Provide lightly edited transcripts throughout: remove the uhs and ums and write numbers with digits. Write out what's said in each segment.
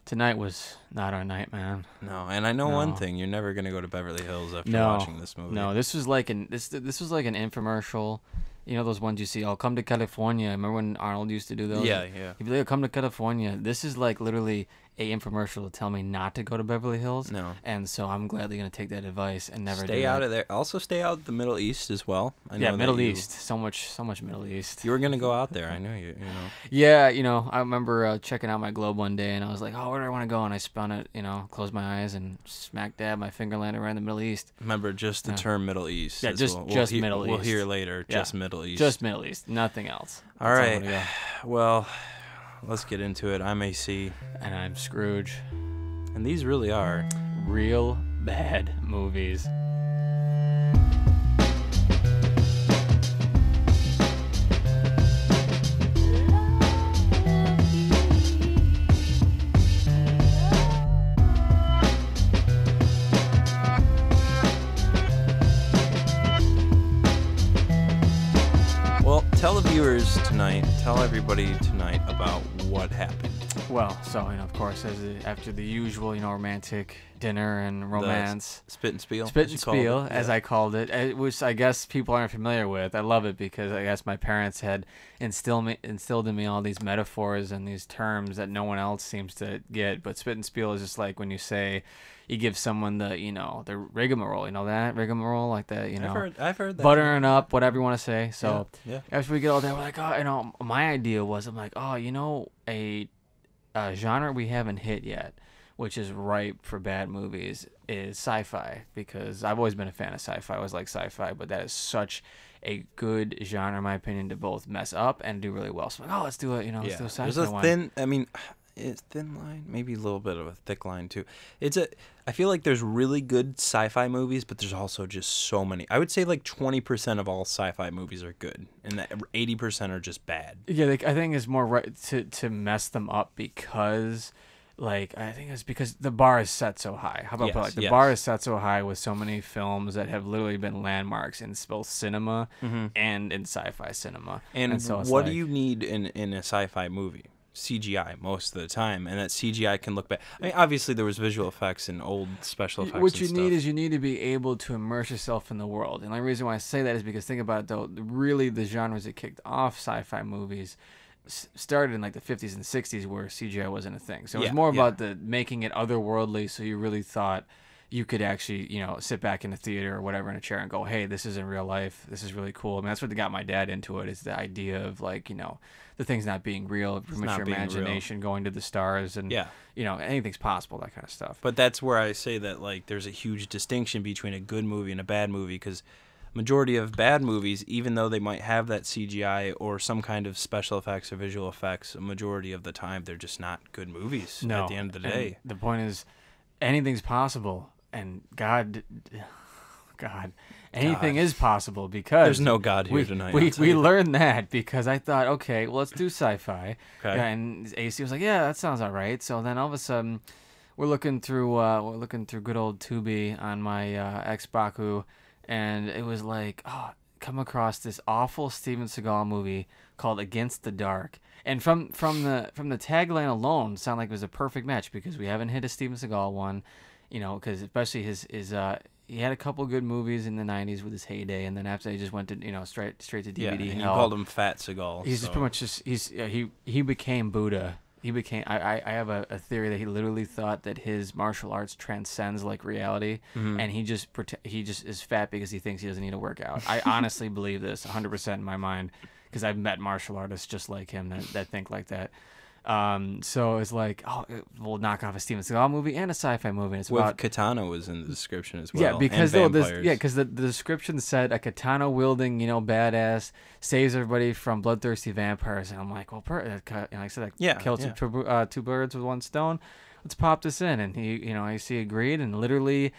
Tonight was not our night, man. No, and I know one No. thing: you're never gonna go to Beverly Hills after No, watching this movie. no. This was like this was like an infomercial. You know those ones you see? Oh, come to California. Remember when Arnold used to do those? Yeah, yeah. He'd be like, come to California. This is like literally a infomercial to tell me not to go to Beverly Hills. No. And so I'm gladly gonna take that advice and never Stay do out that. of there. Also, stay out of the Middle East as well. I know Yeah, that Middle you- East. So much Middle East. You were gonna go out there. I know you. You know. Yeah, I remember checking out my globe one day, and I was like, oh, where do I want to go? And I spun it, closed my eyes, and smack dab, my finger landed right in the Middle East. Remember just the term Middle East. Yeah, as just well. Middle We'll East. hear later. Yeah. Just Middle East. Just Middle East, nothing else. All That's I right. wanna Well, let's get into it. I'm AC, go. And I'm Scrooge. and these really are. Real bad movies. Well, tell the viewers tonight. Tell everybody tonight about what happened. Well, so, of course, after the usual, romantic dinner and romance. Spit and spiel. Spit as and you called spiel, it. as I called it, which I guess people aren't familiar with. I love it because I guess my parents had instilled in me all these metaphors and these terms that no one else seems to get. But spit and spiel is just like when you say you give someone the rigmarole, that rigmarole, like that, I've heard that. buttering up, whatever you want to say. So yeah. after we get all that, we're like, oh, my idea was, I'm like, oh, a genre we haven't hit yet, which is ripe for bad movies, is sci-fi, because I've always been a fan of sci-fi. I always like sci-fi, but that is such a good genre, in my opinion, to both mess up and do really well. So I'm like, oh, let's do it, let's do a sci-fi There's a one. it's thin line, maybe a little bit of a thick line too. I feel like there's really good sci-fi movies, but there's also just so many. I would say like 20% of all sci-fi movies are good, and that 80% are just bad. Yeah, I think it's more right to mess them up because, I think it's because the bar is set so high. How about the bar is set so high with so many films that have literally been landmarks in both cinema and in sci-fi cinema. And so it's what do you need in a sci-fi movie? CGI most of the time, and that CGI can look bad. I mean, obviously there was visual effects and old special effects. What and you stuff. need is you need to be able to immerse yourself in the world. And the reason why I say that is because think about it though, really the genres that kicked off sci-fi movies started in like the 50s and 60s where CGI wasn't a thing. So it was more about the making it otherworldly, so you really thought you could actually, sit back in the theater or whatever in a chair and go, hey, this is in real life. This is really cool. I mean, that's what got my dad into it, is the idea of the things not being real, premature imagination, going to the stars, and anything's possible, that kind of stuff. But that's where I say that there's a huge distinction between a good movie and a bad movie, because majority of bad movies, even though they might have that CGI or some kind of special effects or visual effects, a majority of the time they're just not good movies at the end of the day. The point is, anything's possible, and God, anything is possible, because there's no God here tonight. We learned that because I thought, okay, well, let's do sci-fi. Okay. Yeah, and AC was like, yeah, that sounds all right. So then all of a sudden, we're looking through good old Tubi on my Xbox, and it was like, come across this awful Steven Seagal movie called Against the Dark. And from the tagline alone, sounded like it was a perfect match, because we haven't hit a Steven Seagal one, because especially his he had a couple good movies in the 90s with his heyday, and then after he just went to straight to DVD. Yeah, and you hell. called him Fat Seagal. He's just pretty much he became Buddha. I have a theory that he literally thought that his martial arts transcends reality, and he just is fat because he thinks he doesn't need to work out. I honestly believe this 100% in my mind, because I've met martial artists just like him that think like that. So it's like, we'll knock off a Steven Seagal movie and a sci-fi movie. And it's about Katana was in the description as well. Yeah, because and the description said a katana wielding, badass saves everybody from bloodthirsty vampires, and I'm like, well, like I said, kill two birds with one stone. Let's pop this in, and he agreed, and literally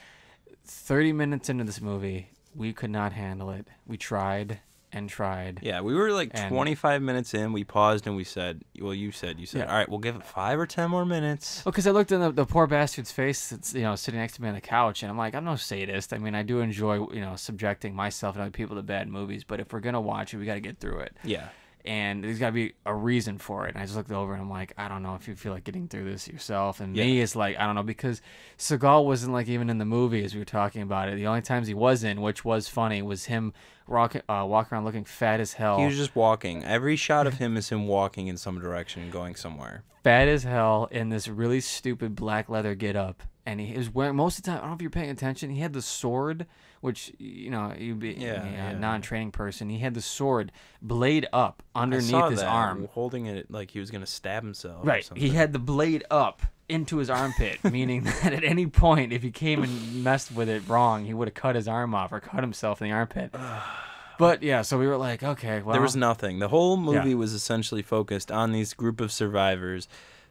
30 minutes into this movie, we could not handle it. We tried and tried. Yeah, we were 25 minutes in. We paused and we said, well, you said, all right, we'll give it 5 or 10 more minutes. Well, because I looked in the poor bastard's face that's, sitting next to me on the couch, and I'm like, I'm no sadist. I mean, I do enjoy, subjecting myself and other people to bad movies, but if we're going to watch it, we got to get through it. Yeah. and there's got to be a reason for it. And I just looked over and I'm like, I don't know if you feel like getting through this yourself. And me, it's like, I don't know, because Seagal wasn't like even in the movie as we were talking about it. The only times he was in, which was funny, was him walking around looking fat as hell. He was just walking. Every shot of him is him walking in some direction, going somewhere. Fat as hell in this really stupid black leather getup. And he was wearing, most of the time, I don't know if you're paying attention, he had the sword, which, you know, you'd be a non-training person. He had the sword blade up underneath his arm. Holding it like he was going to stab himself. Right. Or something. He had the blade up into his armpit, meaning that at any point, if he came and messed with it wrong, he would have cut his arm off or cut himself in the armpit. But yeah, so we were like, okay, well. There was nothing. The whole movie was essentially focused on these group of survivors.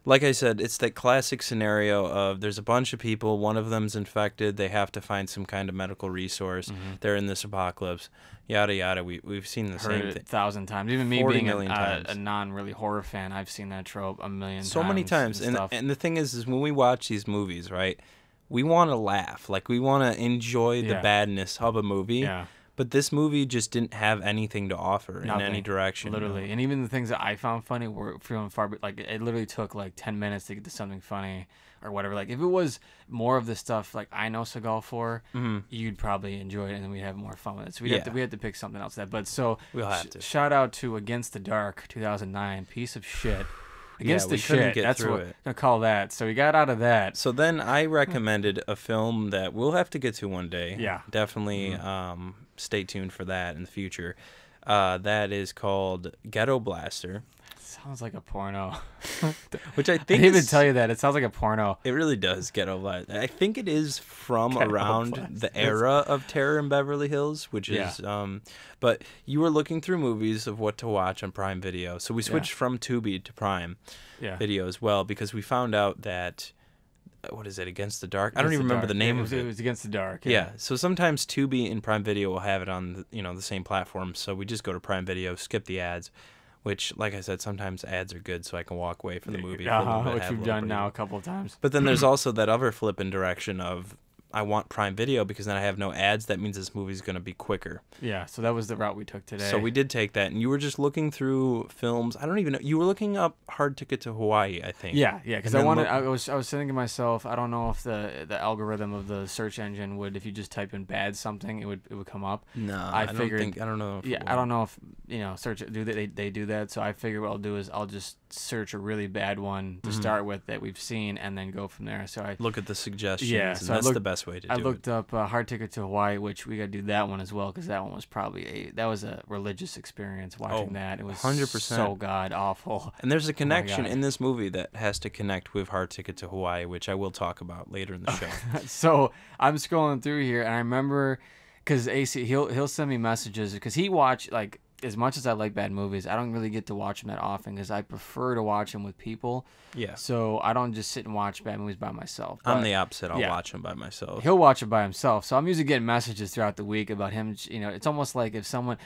Like I said, it's that classic scenario of there's a bunch of people, one of them's infected, they have to find some kind of medical resource. They're in this apocalypse, yada yada. We've seen the same thing 1,000 times. Even me being a non-really horror fan, I've seen that trope a million times. So many times. And the thing is when we watch these movies, right, we want to laugh. Like, we want to enjoy the badness of a movie. Yeah. But this movie just didn't have anything to offer in any direction. Literally. And even the things that I found funny were feeling far, like, it literally took like 10 minutes to get to something funny or whatever. Like, if it was more of the stuff like I know Seagal for, you'd probably enjoy it and then we'd have more fun with it. So we had to pick something else. But so we'll have to. Shout out to Against the Dark 2009, piece of shit. Against the shit. That's what I'm gonna call that. So we got out of that. So then I recommended a film that we'll have to get to one day. Yeah. Definitely stay tuned for that in the future. That is called Ghetto Blaster. Sounds like a porno. Which I think I didn't even tell you that. It sounds like a porno. It really does, Ghetto Blaster. I think it is from around the era of Terror in Beverly Hills, which is but you were looking through movies of what to watch on Prime Video. So we switched from Tubi to Prime Video as well, because we found out that what is it, Against the Dark? I don't even remember the name of it. It was Against the Dark. Yeah. So sometimes Tubi and Prime Video will have it on the same platform. So we just go to Prime Video, skip the ads. Which, like I said, sometimes ads are good, so I can walk away from the movie. Which we've done now a couple of times. But then there's also that other flipping direction of, I want Prime Video because then I have no ads. That means this movie's going to be quicker. Yeah, so that was the route we took today. So we did take that, and you were just looking through films. I don't even know. You were looking up Hard Ticket to Hawaii, I think. Yeah, because I was thinking to myself, I don't know if the algorithm of the search engine would, if you just type in bad something, it would come up. No, I don't know. I don't know if search they do that. So I figure what I'll do is I'll just search a really bad one to start with that we've seen, and then go from there. So I look at the suggestions. Yeah, so that's the best way to do it. I looked up Hard Ticket to Hawaii, which we got to do that one as well, because that one was probably a religious experience watching that. It was 100% so god awful. And there's a connection in this movie that has to connect with Hard Ticket to Hawaii, which I will talk about later in the show. So I'm scrolling through here, and I remember because AC he'll send me messages because he watched like. As much as I like bad movies, I don't really get to watch them that often because I prefer to watch them with people. Yeah. So I don't just sit and watch bad movies by myself. I'm the opposite. I'll watch them by myself. He'll watch it by himself. So I'm usually getting messages throughout the week about him. It's almost like if someone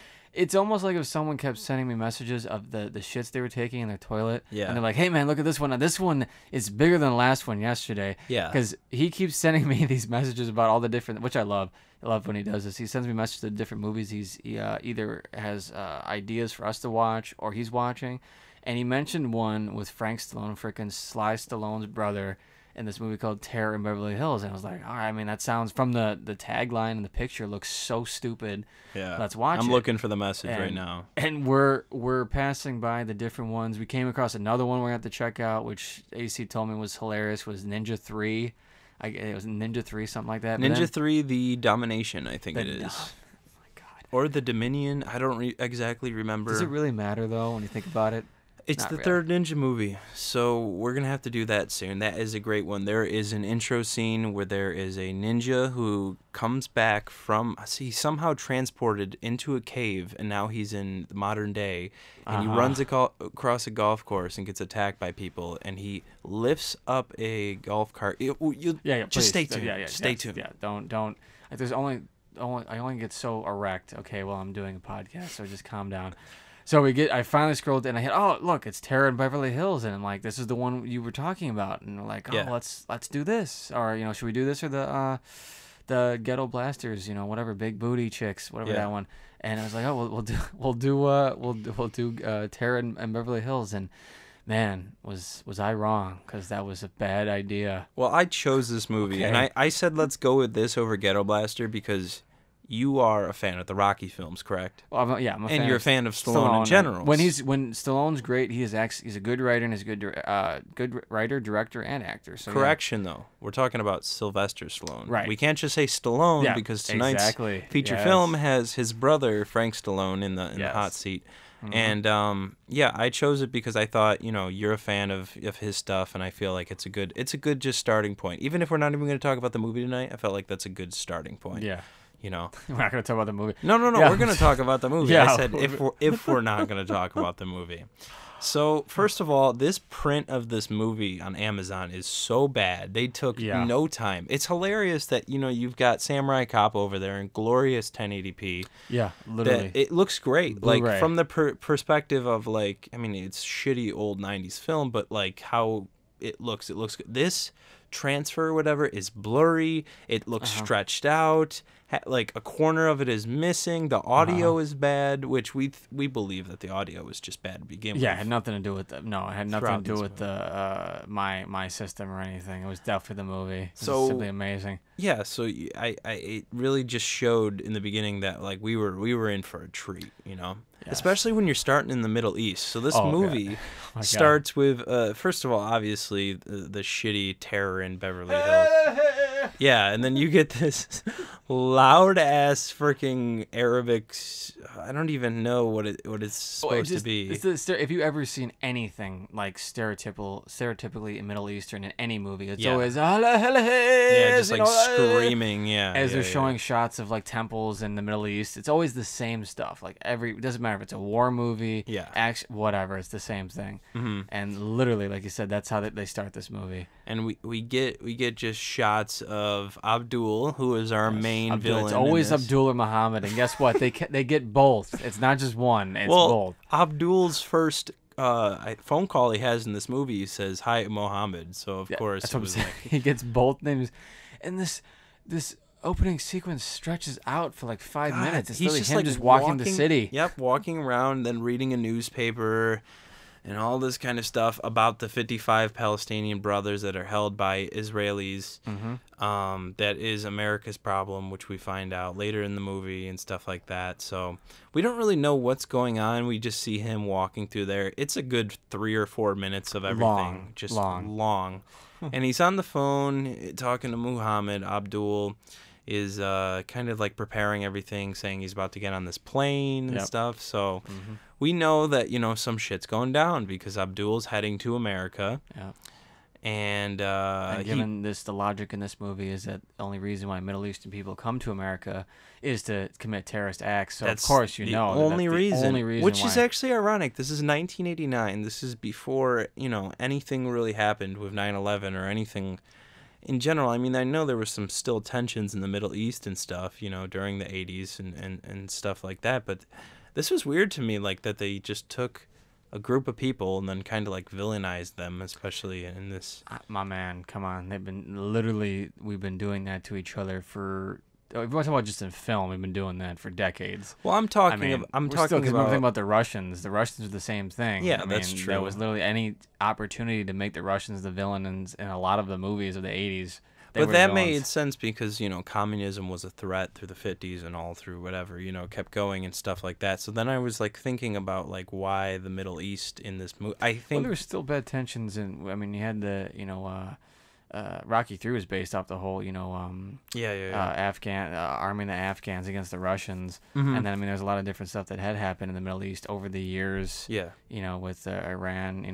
kept sending me messages of the shits they were taking in their toilet. Yeah. And they're like, hey, man, look at this one. Now, this one is bigger than the last one yesterday. Yeah. Because he keeps sending me these messages about all the different, which I love. I love when he does this. He sends me messages of different movies he either has ideas for us to watch or he's watching. And he mentioned one with Frank Stallone, freaking Sly Stallone's brother, in this movie called Terror in Beverly Hills. And I was like, all right, I mean, that sounds, from the tagline and the picture, looks so stupid. Yeah. Let's watch it. I'm looking for the message right now. And we're passing by the different ones. We came across another one we're going to have to check out, which AC told me was hilarious, was Ninja 3. It was Ninja 3, something like that. Ninja 3, The Domination, I think it is. Oh, my God. Or The Dominion. I don't exactly remember. Does it really matter, though, when you think about it? It's the third Ninja movie, so we're going to have to do that soon. That is a great one. There is an intro scene where there is a ninja who comes back he's somehow transported into a cave, and now he's in the modern day, and he runs across a golf course and gets attacked by people, and he lifts up a golf cart. Just stay tuned. Stay tuned. Yeah, don't. There's I only get so erect, okay, while I'm doing a podcast, so just calm down. So I finally scrolled and I hit, oh, look, it's Terror in Beverly Hills. And I'm like, this is the one you were talking about. And we're like, let's do this. Or, should we do this or the the Ghetto Blasters, whatever, Big Booty Chicks, whatever that one. And I was like, oh, we'll do Terror and Beverly Hills. And man, was I wrong? Because that was a bad idea. Well, I chose this movie, and I said let's go with this over Ghetto Blaster because you are a fan of the Rocky films, correct? Well, I'm a fan. And you're a fan of Stallone in general. When Stallone's great, he's a good writer and he's a good writer, director, and actor. So correction, though, we're talking about Sylvester Stallone. Right. We can't just say Stallone because tonight's feature film has his brother Frank Stallone in the hot seat. Mm-hmm. And I chose it because I thought you're a fan of his stuff, and I feel like it's a good just starting point. Even if we're not even going to talk about the movie tonight, I felt like that's a good starting point. Yeah. We're not going to talk about the movie. No. Yeah. We're going to talk about the movie. I said if we're not going to talk about the movie. So first of all, this print of this movie on Amazon is so bad. They took no time. It's hilarious that you've got Samurai Cop over there in glorious 1080p. Yeah, literally. It looks great. Blu-ray. Like from the perspective of it's shitty old 90s film, but like how it looks good. This transfer or whatever is blurry. It looks stretched out. Like a corner of it is missing. The audio is bad, which we believe that the audio was just bad to begin with. Yeah, it had nothing to do with it had nothing to do with the my system or anything. It was definitely the movie. It was simply amazing. Yeah, so it really just showed in the beginning that like we were in for a treat, Yes. Especially when you're starting in the Middle East. So this movie starts with first of all, obviously the shitty Terror in Beverly Hills. Yeah, and then you get this loud ass freaking Arabic. I don't even know what it's supposed to be. If you ever seen anything like stereotypically Middle Eastern in any movie, it's always just like screaming. As they're showing shots of like temples in the Middle East, it's always the same stuff. Like it doesn't matter if it's a war movie, action, whatever. It's the same thing. Mm-hmm. And literally, like you said, that's how they start this movie. And we get just shots of Abdul, who is our main villain. It's always Abdul or Muhammad, and guess what? They get both. It's not just one. It's both. Abdul's first phone call he has in this movie says, "Hi, Mohammed." So of course it was like he gets both names, and this opening sequence stretches out for like 5 minutes. It's really him just walking the city. Yep, walking around, then reading a newspaper. And all this kind of stuff about the 55 Palestinian brothers that are held by Israelis. Mm-hmm. That is America's problem, which we find out later in the movie and stuff like that. So we don't really know what's going on. We just see him walking through there. It's a good 3 or 4 minutes of everything. Long. And he's on the phone talking to Muhammad. Abdul is kind of like preparing everything, saying he's about to get on this plane and stuff. So we know that, some shit's going down because Abdul's heading to America. Yeah. And given the logic in this movie is that the only reason why Middle Eastern people come to America is to commit terrorist acts. So that's of course the only reason, which is actually ironic. This is 1989. This is before, anything really happened with 9/11 or anything in general. I mean, I know there was some still tensions in the Middle East and stuff, during the 80s and stuff like that. But this was weird to me, like that they just took a group of people and then kind of like villainized them, especially in this. My man, come on. We've been doing that to each other for. If you're talking about just in film, we've been doing that for decades. Well, I'm talking about the Russians. The Russians are the same thing. Yeah, that's true. There was literally any opportunity to make the Russians the villain in a lot of the movies of the 80s. But that made sense because, communism was a threat through the 50s and all through whatever, kept going and stuff like that. So then I was like thinking about like why the Middle East in this movie. I think there was still bad tensions you had the, Rocky 3 was based off the whole, Afghan arming the Afghans against the Russians, and then there's a lot of different stuff that had happened in the Middle East over the years. Yeah, with Iran,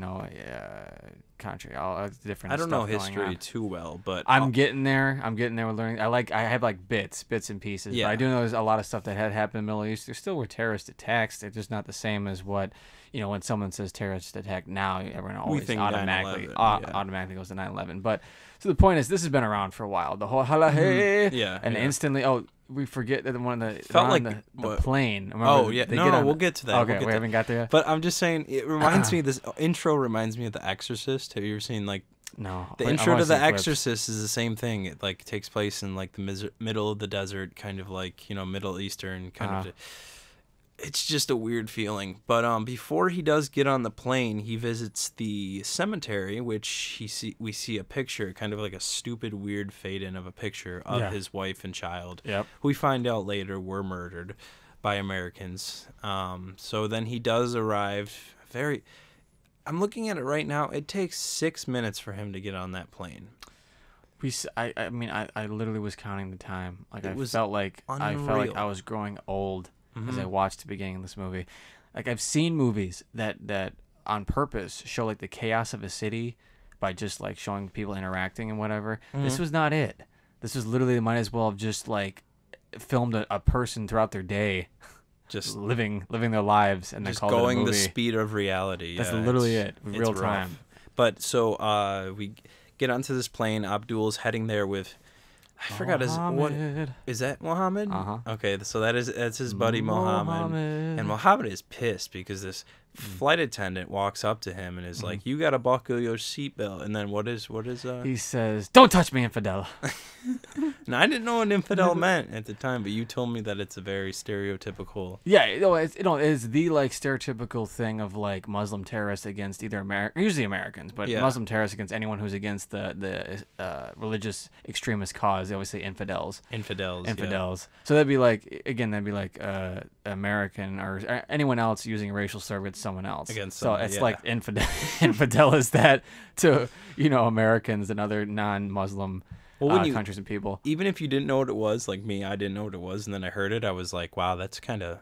country, all different. I don't know history too well, but I'm getting there. With learning. I have like bits and pieces. Yeah. But I do know there's a lot of stuff that had happened in the Middle East. There still were terrorist attacks. They're just not the same as what. When someone says terrorist attack now, everyone always automatically goes to 9/11. But so the point is, this has been around for a while. The whole instantly, we forget that one of the felt like the plane. Remember, we'll get to that. Okay, we haven't got there yet. But I'm just saying, it reminds me. This intro reminds me of The Exorcist. Have you ever seen like No. The intro to The Exorcist is the same thing. It like takes place in like the middle of the desert, kind of like, you know, Middle Eastern kind of. It's just a weird feeling. But before he does get on the plane, he visits the cemetery, which we see a picture, kind of like a stupid, weird fade-in of a picture of his wife and child, who we find out later were murdered by Americans. So then he does arrive. I'm looking at it right now. It takes 6 minutes for him to get on that plane. I mean, I literally was counting the time. Like I felt like I was growing old as I watched the beginning of this movie. Like I've seen movies that on purpose show like the chaos of a city by just like showing people interacting and whatever. This was not it. This was literally, might as well have just like filmed a person throughout their day, just living their lives, and just going the speed of reality. That's literally it, real time. But so we get onto this plane. Abdul's heading there with, I forgot what is that, Mohammed? Okay, so that's his buddy Mohammed, and Mohammed is pissed because this flight attendant walks up to him and is like, "You gotta buckle your seatbelt." And then what is he says, "Don't touch me, infidel." And I didn't know what infidel meant at the time, but you told me that it's a very stereotypical. Yeah, it's the like stereotypical thing of like Muslim terrorists against either usually Americans, but Muslim terrorists against anyone who's against the religious extremist cause. They always say infidels. Infidels. Yeah. So that'd be like American or anyone else using a racial slur against someone else. It's like infidel is that to Americans and other non-Muslim countries and people. Even if you didn't know what it was, like me, I didn't know what it was, and then I heard it, I was like, wow, that's kind of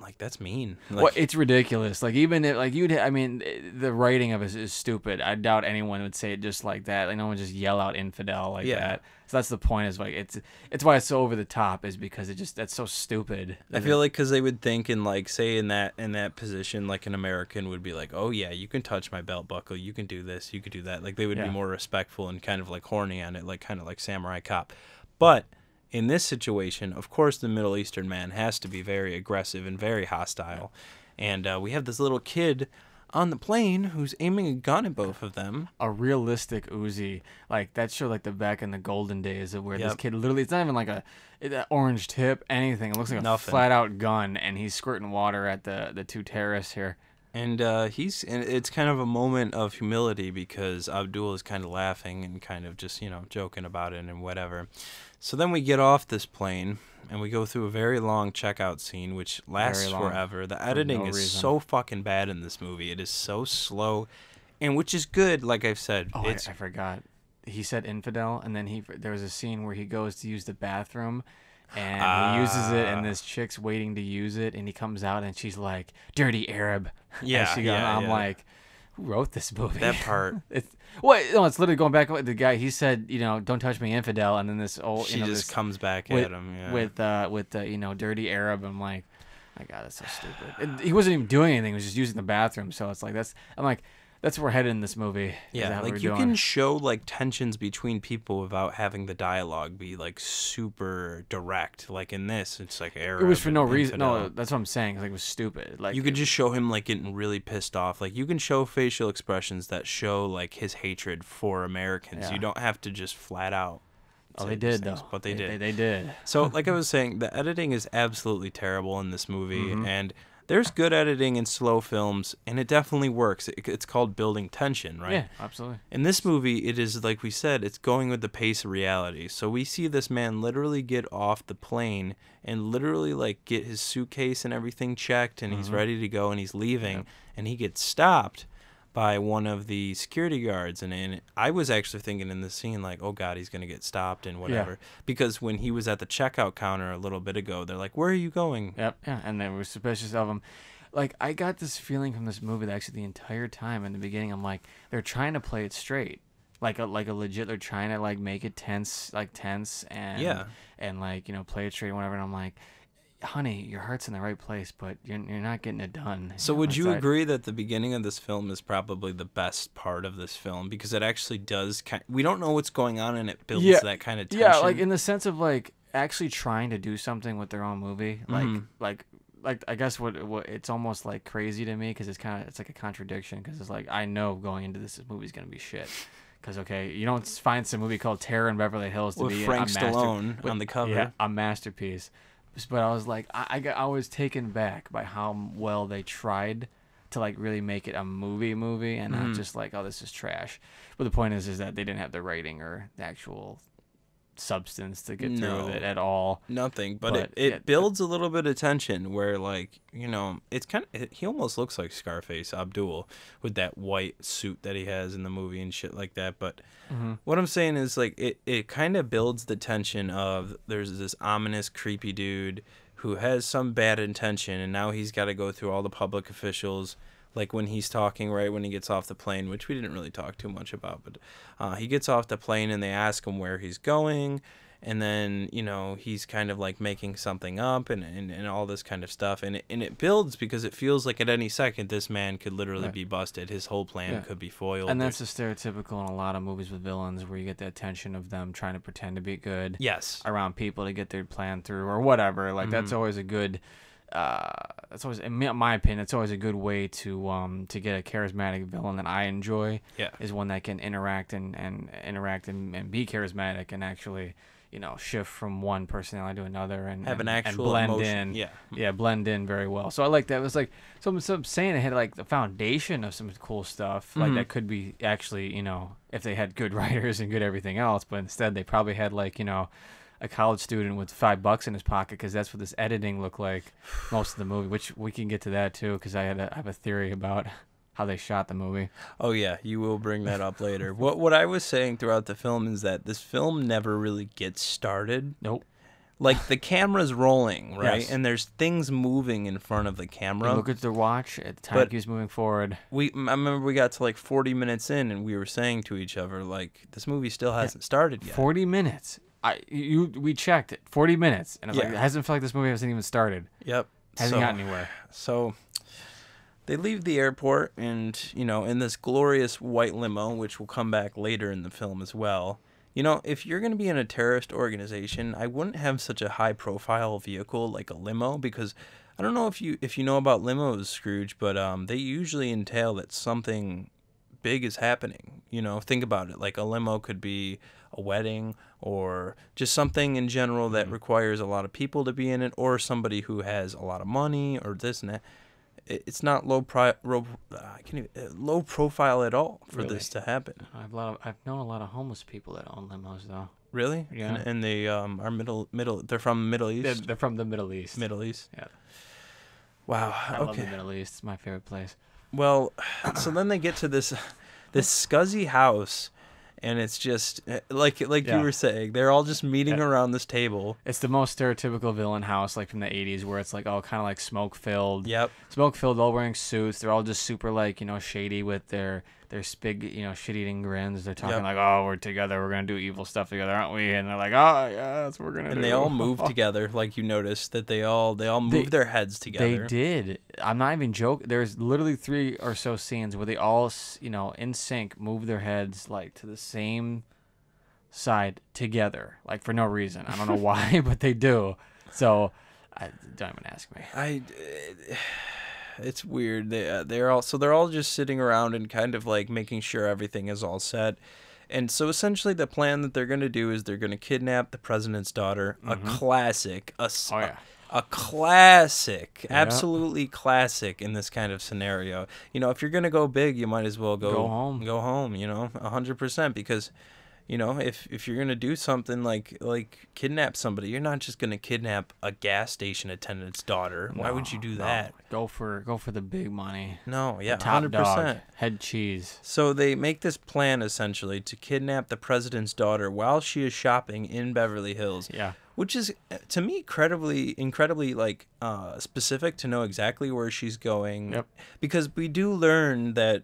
like, that's mean. Like, well, it's ridiculous. Like even if, like the writing of it is stupid. I doubt anyone would say it just like that. Like no one would just yell out infidel like that. So that's the point. Is like it's why it's so over the top, is because that's so stupid. I feel like because they would think, and like say in that position, like an American would be like, oh yeah, you can touch my belt buckle, you can do this, you can do that. Like they would be more respectful and kind of like horny on it, like kind of like Samurai Cop. But in this situation, of course, the Middle Eastern man has to be very aggressive and very hostile. And we have this little kid on the plane who's aiming a gun at both of them. A realistic Uzi. Like, that showed, like, the back in the golden days of where this kid literally, it's not even like a orange tip, anything. It looks like a flat-out gun, and he's squirting water at the two terrorists here. And it's kind of a moment of humility because Abdul is kind of laughing and kind of just, joking about it and whatever. So then we get off this plane and we go through a very long checkout scene, which lasts forever. The editing is so fucking bad in this movie. It is so slow, and which is good, like I've said. Oh, I forgot. He said infidel, and then there was a scene where he goes to use the bathroom, and he uses it, and this chick's waiting to use it, and he comes out, and she's like, "Dirty Arab." I'm like, who wrote this movie? That part. It's literally going back. The guy, he said, "Don't touch me, infidel," and then this old, she just comes back at him, with the dirty Arab. I'm like, my God, that's so stupid. He wasn't even doing anything; he was just using the bathroom. So it's like that's where we're headed in this movie. Yeah, like you can show like tensions between people without having the dialogue be like super direct. Like in this, it's like Arab. It was for no reason. No, that's what I'm saying. Like it was stupid. Like you could just show him like getting really pissed off. Like you can show facial expressions that show like his hatred for Americans. Yeah. You don't have to just flat out. Oh, they did though. But they did. They did. So like I was saying, the editing is absolutely terrible in this movie, and there's good editing in slow films, and it definitely works. It's called building tension, right? Yeah, absolutely. In this movie, it is, like we said, it's going with the pace of reality. So we see this man literally get off the plane and literally, like, get his suitcase and everything checked, and he's ready to go, and he's leaving, and he gets stopped by one of the security guards, and I was actually thinking in the scene, like, oh God, he's gonna get stopped and whatever, because when he was at the checkout counter a little bit ago, they're like, where are you going? Yep, yeah, and they were suspicious of him. Like, I got this feeling from this movie that actually the entire time in the beginning, I'm like, they're trying to play it straight, like a legit, they're trying to like make it tense, and like play it straight, and whatever. And I'm like, honey, your heart's in the right place, but you're not getting it done. So would you agree that the beginning of this film is probably the best part of this film, because it actually does we don't know what's going on, and it builds that kind of tension? Yeah, like in the sense of like actually trying to do something with their own movie, like I guess what it's almost like crazy to me, because it's like a contradiction, because it's like I know going into this movie's gonna be shit, Because okay, you don't find some movie called Terror in Beverly Hills to with be Frank a Stallone on the cover. Yeah, a masterpiece. But I was like, I was taken back by how well they tried to like really make it a movie, and not just like, oh, this is trash. But the point is that they didn't have the writing or the actual substance to get through with it at all. Nothing, but it builds a little bit of tension where, like, you know, it's kind of, he almost looks like Scarface Abdul with that white suit that he has in the movie and shit like that. But what I'm saying is, like, it kind of builds the tension of there's this ominous, creepy dude who has some bad intention, and now he's got to go through all the public officials. Like when he's talking right when he gets off the plane, which we didn't really talk too much about, but he gets off the plane and they ask him where he's going, and then, you know, he's kind of like making something up and all this kind of stuff, and it builds because it feels like at any second this man could literally be busted. His whole plan could be foiled. And that's a stereotypical in a lot of movies with villains, where you get that tension of them trying to pretend to be good around people to get their plan through or whatever. Like that's always a good. That's always, in my opinion, it's always a good way to get a charismatic villain that I enjoy. Is one that can interact and be charismatic and actually, you know, shift from one personality to another and have an actual blend emotion. in. Blend in very well. So I like that. It was like some saying it had like the foundation of some cool stuff like that could be actually, you know, if they had good writers and good everything else, but instead they probably had like, you know, a college student with $5 in his pocket, because that's what this editing looked like most of the movie, which we can get to that too, because I have a theory about how they shot the movie. Oh yeah, you will bring that up later. What I was saying throughout the film is that this film never really gets started. Nope. Like the camera's rolling, right? Yes. And there's things moving in front of the camera. You look at the watch, at the time it keeps moving forward. I remember we got to like 40 minutes in and we were saying to each other, like, this movie still hasn't started yet. 40 minutes. We checked it. 40 minutes. And it's like, it hasn't felt like this movie hasn't even started. Yep. Hasn't gotten anywhere. So they leave the airport and, you know, in this glorious white limo, which will come back later in the film as well. You know, if you're going to be in a terrorist organization, I wouldn't have such a high-profile vehicle like a limo, because I don't know if you know about limos, Scrooge, but they usually entail that something big is happening. You know, think about it. Like a limo could be a wedding or just something in general that requires a lot of people to be in it, or somebody who has a lot of money or this and that. It's not low profile at all for this to happen. I've known a lot of homeless people that own limos though. Really? Yeah. And they are middle. They're from the Middle East. They're from the Middle East. Middle East. Yeah. Wow. I love the Middle East. It's my favorite place. Well, so then they get to this scuzzy house. And it's just like you were saying, they're all just meeting around this table. It's the most stereotypical villain house, like from the 80s, where it's like all kind of like smoke filled. Yep. Smoke filled, all wearing suits. They're all just super like, you know, shady with their big, you know, shit-eating grins. They're talking like, oh, we're together. We're going to do evil stuff together, aren't we? And they're like, oh, yeah, that's what we're going to do. And they all move together. Like you noticed that they all move their heads together. They did. I'm not even joking. There's literally 3 or so scenes where they all, you know, in sync, move their heads like to the same side together, like for no reason. I don't know why, but they do. So don't even ask me. It's weird. They're all just sitting around and kind of like making sure everything is all set. And so essentially the plan that they're going to do is they're going to kidnap the president's daughter. A classic. A classic. Absolutely classic in this kind of scenario. You know, if you're going to go big, you might as well go home. Go home, you know, 100%, because you know, if you're gonna do something like kidnap somebody, you're not just gonna kidnap a gas station attendant's daughter. Why would you do that? Go for the big money. No, yeah, 100%. Head cheese. So they make this plan essentially to kidnap the president's daughter while she is shopping in Beverly Hills. Yeah. Which is, to me, incredibly like specific to know exactly where she's going. Yep. Because we do learn that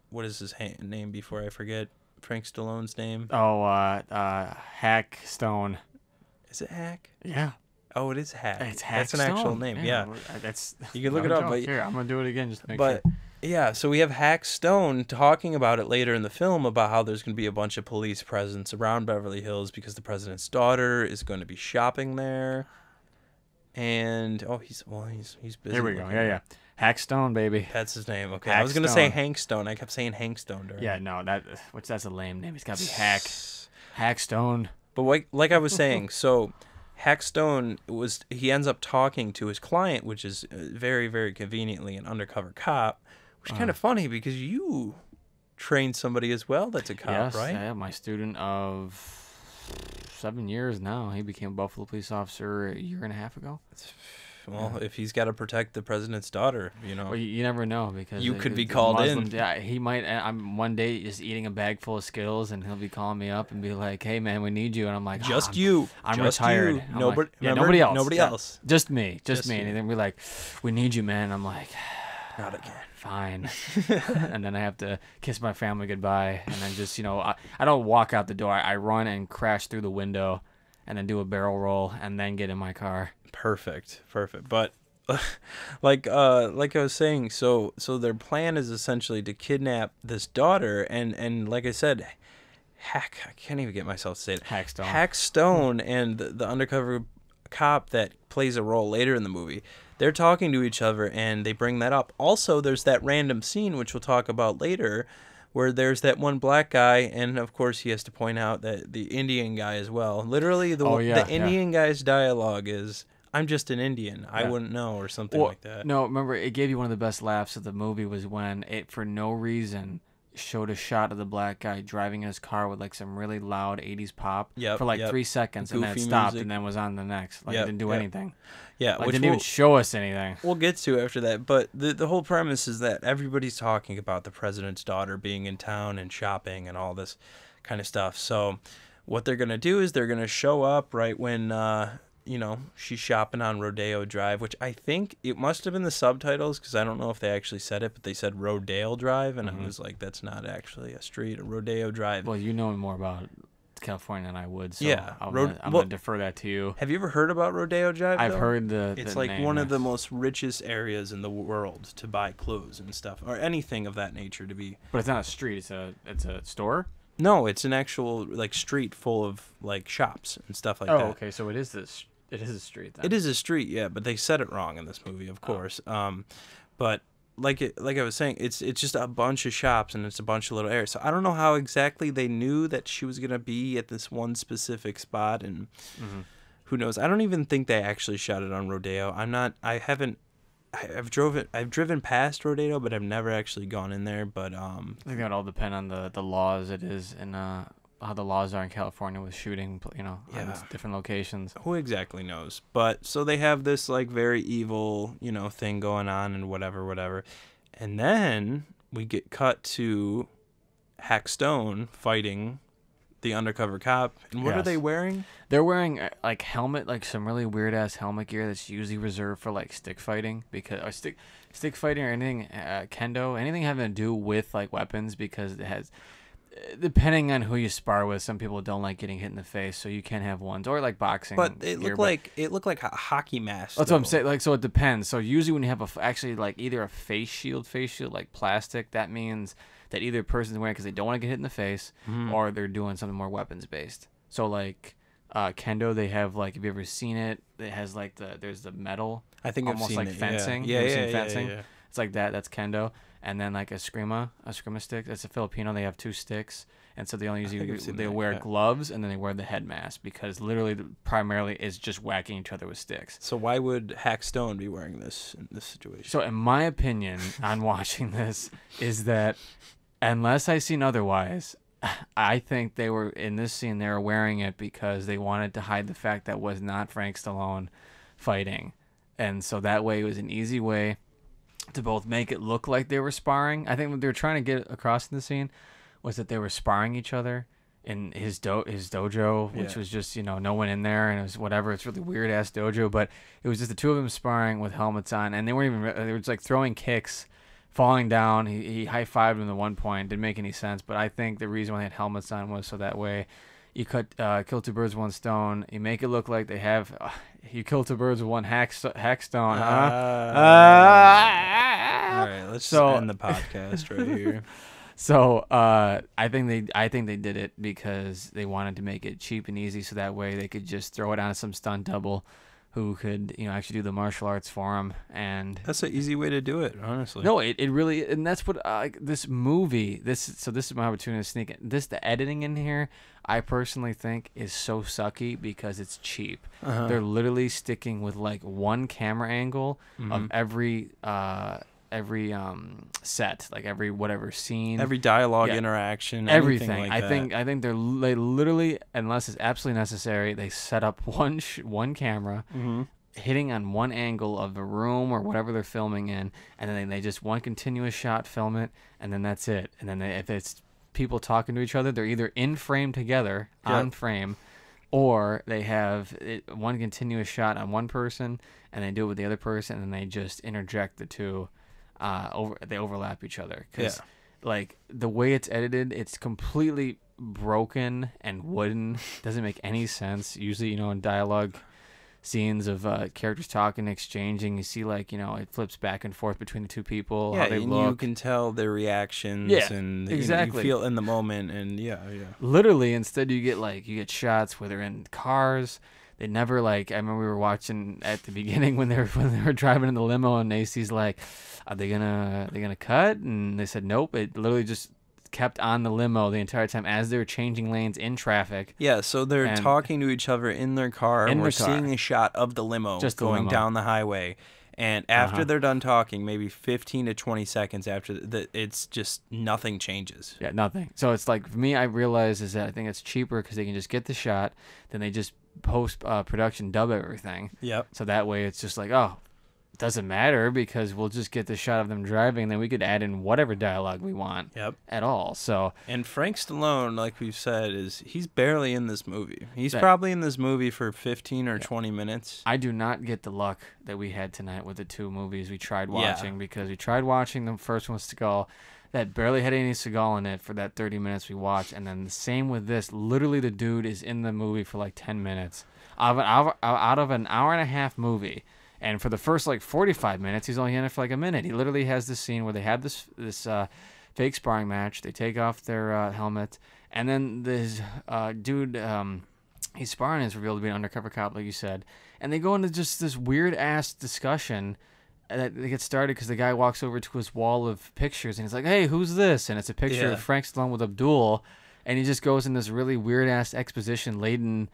what is his name before I forget? Frank Stallone's name. Oh, Hack Stone. Is it Hack? Yeah. Oh, it is Hack. It's Hack. That's an Stone. actual name. Yeah. That's. You can look it up. But here, I'm gonna do it again just to make sure. Yeah, so we have Hack Stone talking about it later in the film about how there's going to be a bunch of police presence around Beverly Hills because the president's daughter is going to be shopping there. And he's busy. Here we go. Yeah. Hackstone, baby. That's his name. Okay, Hack I was gonna say Stone. Hank Stone. I kept saying Hank Stone during. Yeah, no, that's a lame name. It's got to be Hackstone. But like I was saying, so Hack Stone he ends up talking to his client, which is very, very conveniently an undercover cop, which is kind of funny because you trained somebody as well that's a cop, Yes, right? yeah, my student of 7 years now. He became a Buffalo police officer a year and a half ago. Well, if he's got to protect the president's daughter, Well, you never know because you could be called in. Yeah, he might. I'm one day just eating a bag full of Skittles, and he'll be calling me up and be like, "Hey, man, we need you." And I'm like, just you. I'm just retired. You. I'm Nobody, like, yeah, nobody else. Nobody Yeah, else. Just me. Just me. you. And then we're like, "We need you, man." I'm like, not again. Fine. And then I have to kiss my family goodbye, and then just I don't walk out the door. I run and crash through the window, and then do a barrel roll, and then get in my car. Perfect. But like I was saying, so their plan is essentially to kidnap this daughter, and like I said, I can't even get myself to say it. Hack Stone and the undercover cop that plays a role later in the movie, they're talking to each other, and they bring that up. Also, there's that random scene, which we'll talk about later, where there's that one black guy, and of course he has to point out that the Indian guy as well. Literally, the Indian guy's dialogue is, "I'm just an Indian. I wouldn't know," or something like that. No, remember, it gave you one of the best laughs of the movie was when it, for no reason, showed a shot of the black guy driving in his car with like some really loud 80s pop for like 3 seconds, and then it stopped and then was on the next. Like it didn't do anything. Yeah, like, didn't even show us anything. We'll get to after that, but the whole premise is that everybody's talking about the president's daughter being in town and shopping and all this kind of stuff. So what they're going to do is they're going to show up right when she's shopping on Rodeo Drive, which I think it must have been the subtitles, because I don't know if they actually said it, but they said Rodale Drive, and I was like, that's not actually a street, a Rodeo Drive. Well, you know more about California than I would, so yeah, I'm gonna defer that to you. Have you ever heard about Rodeo Drive? I've heard it's like name, one of the most richest areas in the world to buy clothes and stuff, or anything of that nature to be. But it's not a street; it's a store. No, it's an actual like street full of like shops and stuff like that. Oh, okay, so it is this. It is a street. Then. It is a street, yeah, but they said it wrong in this movie, of course. But like I was saying, it's just a bunch of shops and it's a bunch of little areas. So I don't know how exactly they knew that she was gonna be at this one specific spot, and who knows? I don't even think they actually shot it on Rodeo. I've driven past Rodeo, but I've never actually gone in there. But I think that all depend on the laws it is and how the laws are in California with shooting, on different locations. Who exactly knows? But so they have this like very evil, thing going on and whatever. And then we get cut to Hack Stone fighting the undercover cop. And what are they wearing? They're wearing like helmet, like some really weird ass helmet gear that's usually reserved for like stick fighting, because stick fighting or anything kendo, anything having to do with like weapons, because it has, depending on who you spar with, some people don't like getting hit in the face, so you can't have ones, or like boxing. But it looked like a hockey mask. That's what I'm saying. Like, so it depends. So usually when you have actually like either a face shield like plastic, that means that either a person's wearing because they don't want to get hit in the face, or they're doing something more weapons based. So like kendo, they have like, have you ever seen it? It has like there's the metal. I think almost I've seen like it. fencing. Yeah, fencing. Yeah. It's like that. That's kendo. And then like a scrima stick. That's a Filipino. They have 2 sticks, and so they only usually wear gloves, and then they wear the head mask, because literally primarily is just whacking each other with sticks. So why would Hack Stone be wearing this in this situation? So in my opinion on watching this is that, unless I seen otherwise, I think they were in this scene. They were wearing it because they wanted to hide the fact that was not Frank Stallone fighting, and so that way it was an easy way to both make it look like they were sparring. I think what they were trying to get across in the scene was that they were sparring each other in his dojo, which was just, no one in there, and it was whatever. It's really weird ass dojo, but it was just the two of them sparring with helmets on, and they weren't even, they were just like throwing kicks, falling down. He high-fived him at one point. Didn't make any sense, but I think the reason why they had helmets on was so that way you kill 2 birds with 1 stone. You make it look like they have. You kill 2 birds with 1 hack stone, huh? All right, let's just end the podcast right here. So I think they did it because they wanted to make it cheap and easy, so that way they could just throw it on some stunt double, who could, actually do the martial arts for him. And That's an easy way to do it, honestly. no, it really, and that's what this movie. This is my opportunity to sneak in. The editing in here, I personally think is so sucky because it's cheap. They're literally sticking with like one camera angle of every set, like every whatever scene, every dialogue interaction, everything. Like I that. think they literally, unless it's absolutely necessary, they set up one camera. Hitting on one angle of the room or whatever they're filming in, and then they just one continuous shot film it, and then that's it. And then if it's people talking to each other, they're either in frame together, on frame, or they have one continuous shot on one person, and they do it with the other person, and they just interject the two. They overlap each other because, like, the way it's edited, it's completely broken and wooden. Doesn't make any sense. Usually, in dialogue scenes of characters talking, exchanging, you see like it flips back and forth between the two people. Yeah, how they and look. you can tell their reactions. Yeah, and exactly. You feel in the moment, and yeah. Literally, instead you get shots where they're in cars. They never I remember we were watching at the beginning when they were driving in the limo, and Nacy's like, "Are they gonna cut?" And they said, "Nope." It literally just kept on the limo the entire time as they were changing lanes in traffic. Yeah, so they're talking to each other in their car, and we're seeing a shot of the limo just going down the highway. And after they're done talking, maybe 15 to 20 seconds after it's just nothing changes. Yeah, nothing. So it's like, for me, I realize is that I think it's cheaper because they can just get the shot, then they just post-production dub everything. Yep. So that way it's just like, oh, it doesn't matter because we'll just get the shot of them driving, and then we could add in whatever dialogue we want at all. So and Frank Stallone, like we've said, he's barely in this movie. He's probably in this movie for 15 or 20 minutes. I do not get the luck that we had tonight with the two movies we tried watching because we tried watching the first one, Seagal, that barely had any Seagal in it for that 30 minutes we watched, and then the same with this. Literally, the dude is in the movie for like 10 minutes out of an hour and a half movie. And for the first 45 minutes, he's only in it for like a minute. He literally has this scene where they have this fake sparring match. They take off their helmet, and then this dude, he's sparring, is revealed to be an undercover cop, like you said. And they go into just this weird ass discussion that they get started because the guy walks over to his wall of pictures and he's like, "Hey, who's this?" And it's a picture of Frank Stallone with Abdul, and he just goes in this really weird ass exposition laden.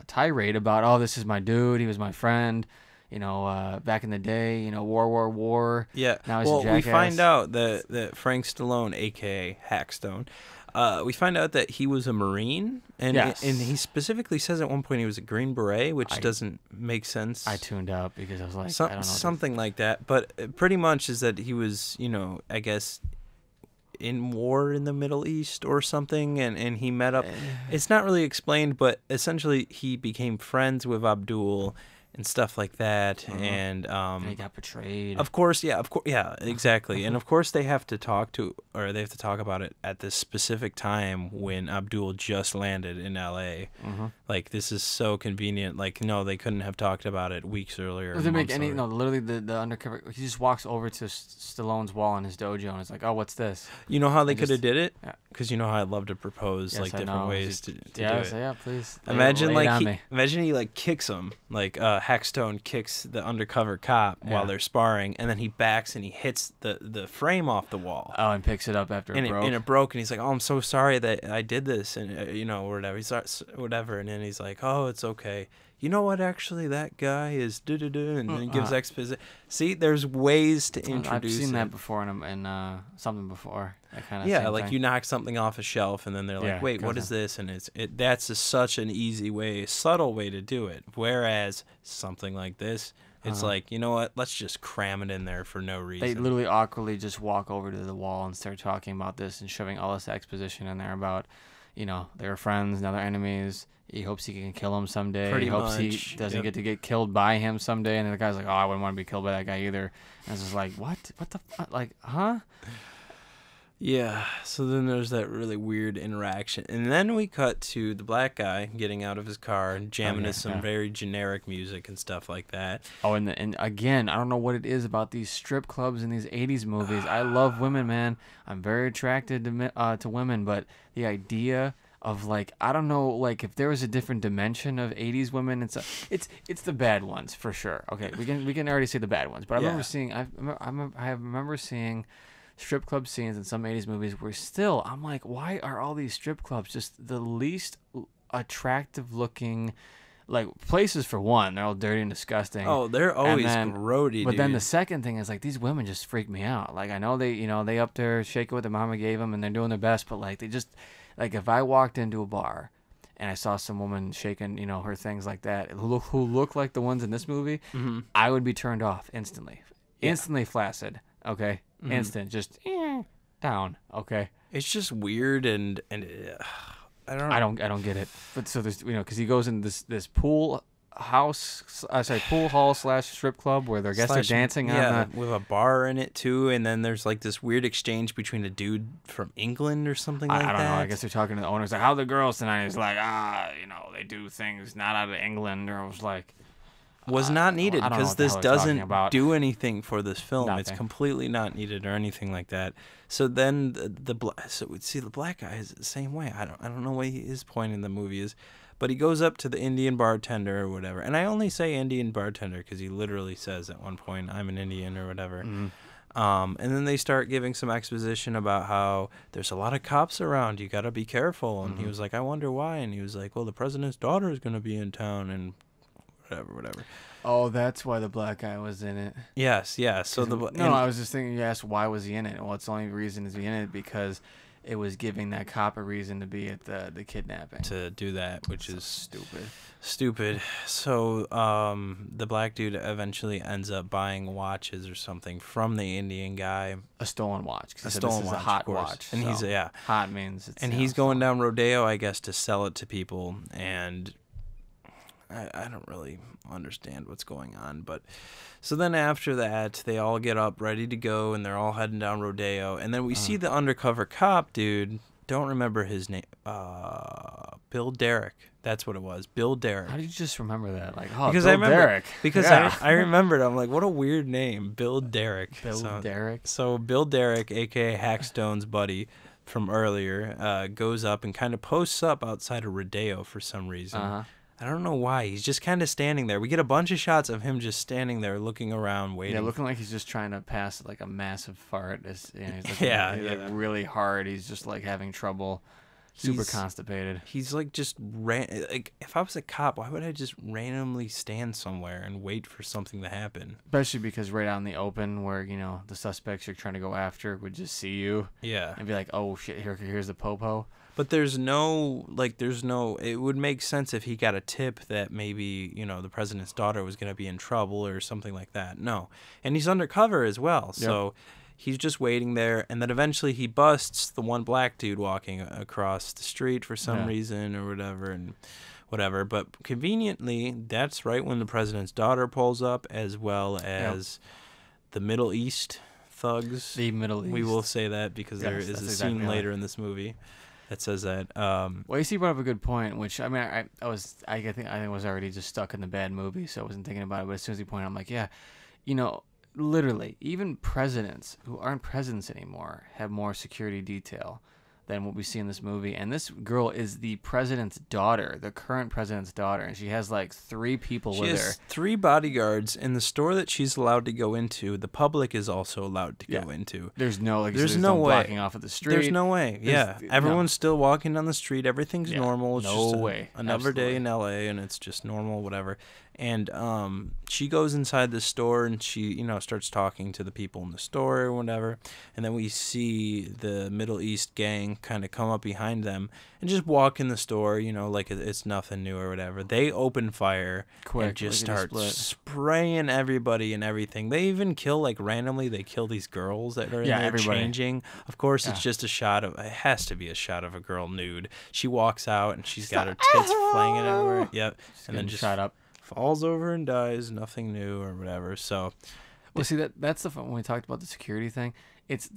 Tirade about, oh, this is my dude, he was my friend, back in the day, war. Yeah. Now he's a jackass. We find out that Frank Stallone, aka Hackstone, we find out that he was a Marine, and and he specifically says at one point he was a Green Beret, which doesn't make sense. I tuned out because I was like, I don't know. Something like that, but pretty much is that he was, I guess, in war in the Middle East or something, and he met up. It's not really explained, but essentially he became friends with Abdul and stuff like that, and he got betrayed. Of course, exactly. And of course they have to talk about it at this specific time when Abdul just landed in LA. Like, this is so convenient. Like, no, they couldn't have talked about it weeks earlier. Doesn't make any. No, literally the undercover. He just walks over to Stallone's wall in his dojo and is like, "Oh, what's this?" You know how they could have did it? Because you know how I love to propose different ways to do it. Yeah, please. Imagine he kicks him, Hackstone kicks the undercover cop while they're sparring, and then he backs and he hits the frame off the wall. Oh, and picks it up after it broke. And it broke, and he's like, "Oh, I'm so sorry that I did this," and or whatever. He's whatever, and then he's like, "Oh, it's okay. You know what? Actually, that guy is and then he gives exposition." See, there's ways to introduce. I've seen that before in something before. That kind of thing. You knock something off a shelf, and then they're like, "Wait, what is this?" And that's such an easy way, subtle way to do it. Whereas something like this, it's like, you know what? Let's just cram it in there for no reason. They literally awkwardly just walk over to the wall and start talking about this and shoving all this exposition in there about, they were friends, now they're enemies. He hopes he can kill him someday. He hopes he doesn't get killed by him someday. And the guy's like, "Oh, I wouldn't want to be killed by that guy either." And it's just like, what? What the fuck? Like, huh? Yeah, so then there's that really weird interaction. And then we cut to the black guy getting out of his car and jamming to some very generic music and stuff like that. Oh, and again, I don't know what it is about these strip clubs and these 80s movies. I love women, man. I'm very attracted to women, but the idea of like, I don't know, like if there was a different dimension of 80s women, it's the bad ones for sure. Okay, we can already say the bad ones, but I remember seeing I remember seeing strip club scenes in some 80s movies where still I'm like, why are all these strip clubs just the least attractive looking, like, places? For one, they're all dirty and disgusting. Oh, they're always grody, but then the second thing is, like, these women just freak me out. Like, I know they up there shaking what their mama gave them and they're doing their best, but like, they just, like, if I walked into a bar and I saw some woman shaking, her things like that, who look like the ones in this movie, I would be turned off instantly. Instantly flaccid. Okay? Instant. Just down. Okay? It's just weird and I don't get it. But so there's, because he goes in this pool hall / strip club where their guests are dancing on with a bar in it too, and then there's like this weird exchange between a dude from England or something like that. I don't know. I guess they're talking to the owners like, how are the girls tonight? He's like, they do things not out of England. Or I was like, was not needed because this doesn't do anything for this film. Nothing. It's completely not needed or anything like that. So then the black guy is the same way. I don't know what his point in the movie is, but he goes up to the Indian bartender or whatever. And I only say Indian bartender because he literally says at one point, "I'm an Indian" or whatever. And then they start giving some exposition about how there's a lot of cops around. You got to be careful. And he was like, "I wonder why." And he was like, "Well, the president's daughter is going to be in town and whatever." Oh, that's why the black guy was in it. Yes. So I was just thinking, you asked why was he in it? Well, it's the only reason is he in it because it was giving that cop a reason to be at the kidnapping. To do that, which is stupid. So the black dude eventually ends up buying watches or something from the Indian guy. A stolen watch. A stolen watch, a hot watch. And so he's hot means it's, and he's going down Rodeo, I guess, to sell it to people. And I don't really understand what's going on, but so then after that they all get up ready to go and they're all heading down Rodeo, and then we see the undercover cop dude, don't remember his name, Bill Derrick, that's what it was, Bill Derrick. How did you just remember that? Like, because Bill Derrick. Because I remembered, I'm like, what a weird name, Bill Derrick. Derrick. So Bill Derrick, aka Hackstone's buddy from earlier, goes up and kind of posts up outside of Rodeo for some reason. I don't know why. He's just kind of standing there. We get a bunch of shots of him just standing there, looking around, waiting. Yeah, looking like he's just trying to pass like a massive fart. He's like really hard. He's just like having trouble. Super constipated. He's like just like if I was a cop, why would I just randomly stand somewhere and wait for something to happen? Especially because right out in the open, where the suspects you're trying to go after would just see you. Yeah. And be like, oh shit, here's the popo. But there's no, it would make sense if he got a tip that maybe, the president's daughter was going to be in trouble or something like that. No. And he's undercover as well. Yep. So he's just waiting there. And then eventually he busts the one black dude walking across the street for some reason or whatever. But conveniently, that's right when the president's daughter pulls up, as well as the Middle East thugs. The Middle East. We will say that because there is a scene later in this movie that says that. Well, you brought up a good point, which I mean, I think I was already just stuck in the bad movie, so I wasn't thinking about it. But as soon as he pointed out, I'm like, yeah, literally, even presidents who aren't presidents anymore have more security detail than what we see in this movie. And this girl is the president's daughter, the current president's daughter, and she has like 3 people with her. She has 3 bodyguards in the store that she's allowed to go into. The public is also allowed to go into. There's no there's no way blocking off at the street. There's no way. Everyone's still walking down the street. Everything's normal. It's just another day in LA, and it's just normal, whatever. And she goes inside the store and she, starts talking to the people in the store or whatever. And then we see the Middle East gang kind of come up behind them and just walk in the store, like it's nothing new or whatever. They open fire and just start spraying everybody and everything. They even kill, randomly, they kill these girls that are in there changing. Of course, it's just it has to be a shot of a girl nude. She walks out and she's got her tits flanging everywhere. Yep. And then just shot up. Falls over and dies, nothing new or whatever. So, well, see that's the fun when we talked about the security thing. It's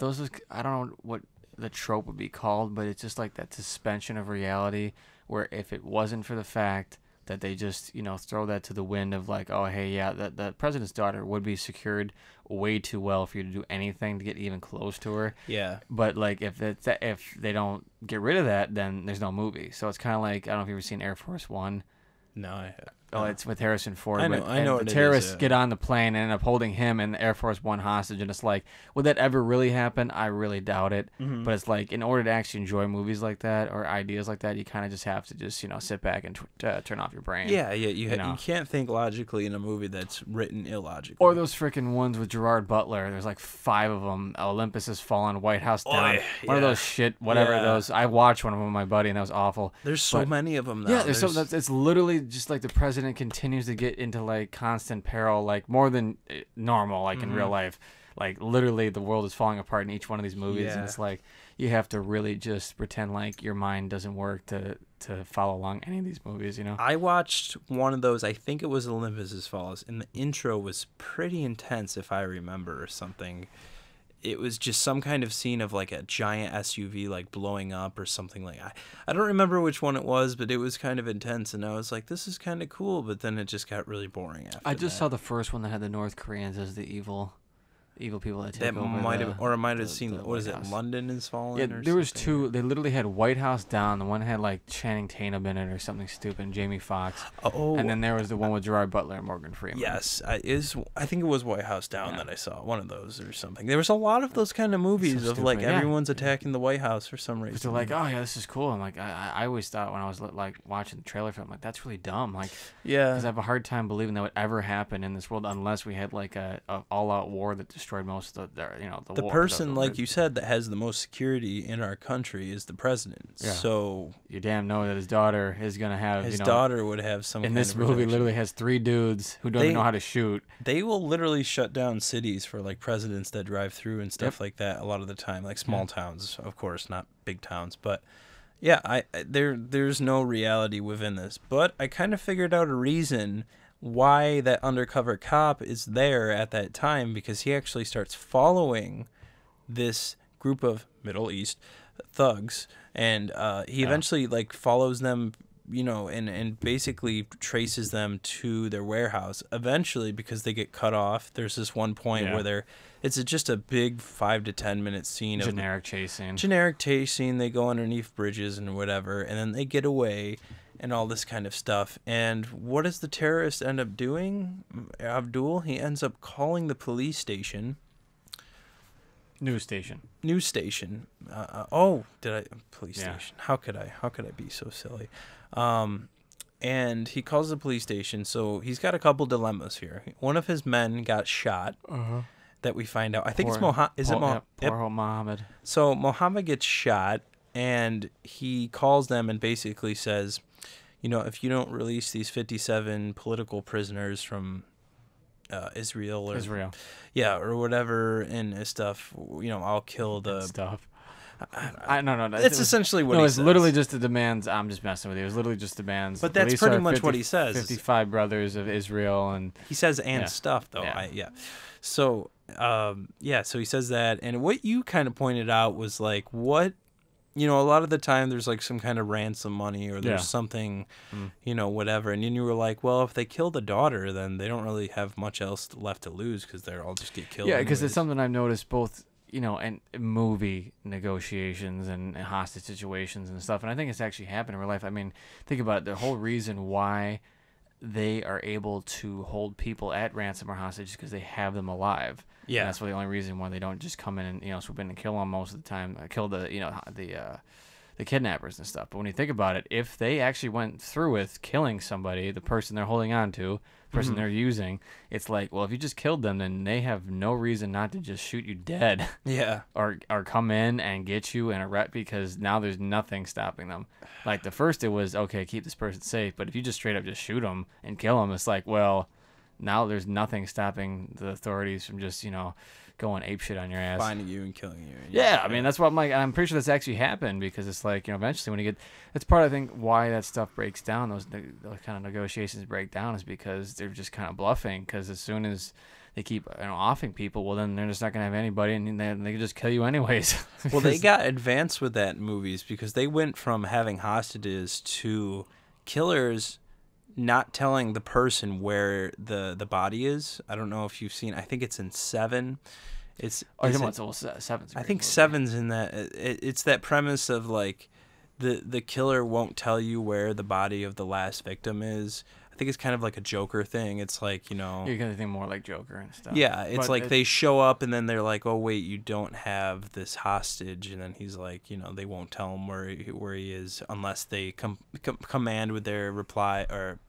I don't know what the trope would be called, but it's just like that suspension of reality, where if it wasn't for the fact that they just, throw that to the wind of like, oh, hey, yeah, the president's daughter would be secured way too well for you to do anything to get even close to her. Yeah. But like if they don't get rid of that, then there's no movie. So it's kind of like, I don't know if you've ever seen Air Force One. No, I have. Oh, it's with Harrison Ford. I know. The terrorists get on the plane and end up holding him and the Air Force One hostage, and it's like, would that ever really happen? I really doubt it. Mm-hmm. But it's like, in order to actually enjoy movies like that or ideas like that, you kind of just have to just sit back and turn off your brain. Yeah. You can't think logically in a movie that's written illogically. Or those freaking ones with Gerard Butler. There's like 5 of them. Olympus Has Fallen, White House Down. One of those shit, whatever those. I watched one of them with my buddy, and that was awful. There's so many of them now. Yeah, it's literally just like the president continues to get into like constant peril, like more than normal, like in real life. Like literally the world is falling apart in each one of these movies, and it's like you have to really just pretend like your mind doesn't work to follow along any of these movies, I watched one of those, I think it was Olympus Has Fallen, and the intro was pretty intense if I remember, or something. It was just some kind of scene of like a giant SUV like blowing up or something like that. I don't remember which one it was, but it was kind of intense, and I was like, this is kind of cool, but then it just got really boring after I just saw the first one that had the North Koreans as the evil people that take over. I might have seen, what is it, London Is Fallen? Yeah, there was 2. They literally had White House Down. The one had like Channing Tatum in it or something stupid, and Jamie Foxx. Oh. And then there was the one with Gerard Butler and Morgan Freeman. Yes, I think it was White House Down that I saw, one of those or something. There was a lot of those kind of movies of like everyone's attacking the White House for some reason. They're like, oh yeah, this is cool. I'm like, I always thought when I was like watching the trailer for it, I'm like, that's really dumb. Like, because I have a hard time believing that would ever happen in this world unless we had like a all-out war that destroyed most of the person, like you said, that has the most security in our country is the president. Yeah. So you damn know that his daughter is gonna have. His daughter would have some. In this movie, literally has 3 dudes who don't even know how to shoot. They will literally shut down cities for like presidents that drive through and stuff like that. A lot of the time, like small towns, of course, not big towns, but. Yeah, there's no reality within this, but I kind of figured out a reason why that undercover cop is there at that time, because he actually starts following this group of Middle East thugs, and he eventually like follows them, and basically traces them to their warehouse eventually, because they get cut off. There's this one point where it's just a big 5 to 10 minute scene of generic chasing. They go underneath bridges and whatever, and then they get away and all this kind of stuff. And what does the terrorist end up doing? Abdul, he ends up calling the police station. News station. Police station. How could I be so silly? And he calls the police station. So he's got a couple dilemmas here. One of his men got shot. That we find out. I think it's Mohammed. Is it Mohammed? Poor Mohammed. So Mohammed gets shot, and he calls them and basically says, if you don't release these 57 political prisoners from Israel, or whatever, and stuff, I'll kill the stuff. No. It's essentially what he says. No, it's literally just the demands. I'm just messing with you. It was literally just demands. But that's pretty much what he says. 55 brothers of Israel, and he says stuff though. So so he says that, and what you kind of pointed out was like, what, a lot of the time there's like some kind of ransom money, or there's something, whatever, and then you were like, well, if they kill the daughter, then they don't really have much else left to lose, because they'll all just get killed. Yeah, because it's something I've noticed both, in movie negotiations and hostage situations and stuff, and I think it's actually happened in real life. I mean, think about it. The whole reason why they are able to hold people at ransom or hostage because they have them alive. Yeah, and that's the only reason why they don't just come in and swoop in and kill them most of the time. Kill the the kidnappers and stuff. But when you think about it, if they actually went through with killing somebody, the person they're holding on to, the person they're using, it's like, well, if you just killed them, then they have no reason not to just shoot you dead. Yeah. Or come in and get you and arrest, because now there's nothing stopping them. Like the first, it was, okay, keep this person safe. But if you just straight up just shoot them and kill them, it's like, well, now there's nothing stopping the authorities from just, going apeshit on your ass, finding you and killing you. Yeah, I mean, that's what I'm pretty sure that's actually happened, because it's like, eventually when you get, that's part, I think, why that stuff breaks down, those kind of negotiations break down, is because they're just kind of bluffing, because as soon as they keep offing people, well, then they're just not going to have anybody, and they can just kill you anyways. Well, they got advanced with that in movies, because they went from having hostages to killers not telling the person where the body is. I don't know if you've seen. I think it's in 7. It's Seven's. I think 7's in that. It's that premise of like the killer won't tell you where the body of the last victim is. I think it's kind of like a Joker thing. It's like, You're gonna think more like Joker and stuff. Yeah, it's like they show up and then they're like, oh wait, you don't have this hostage, and then he's like, they won't tell him where he is unless they command with their reply or.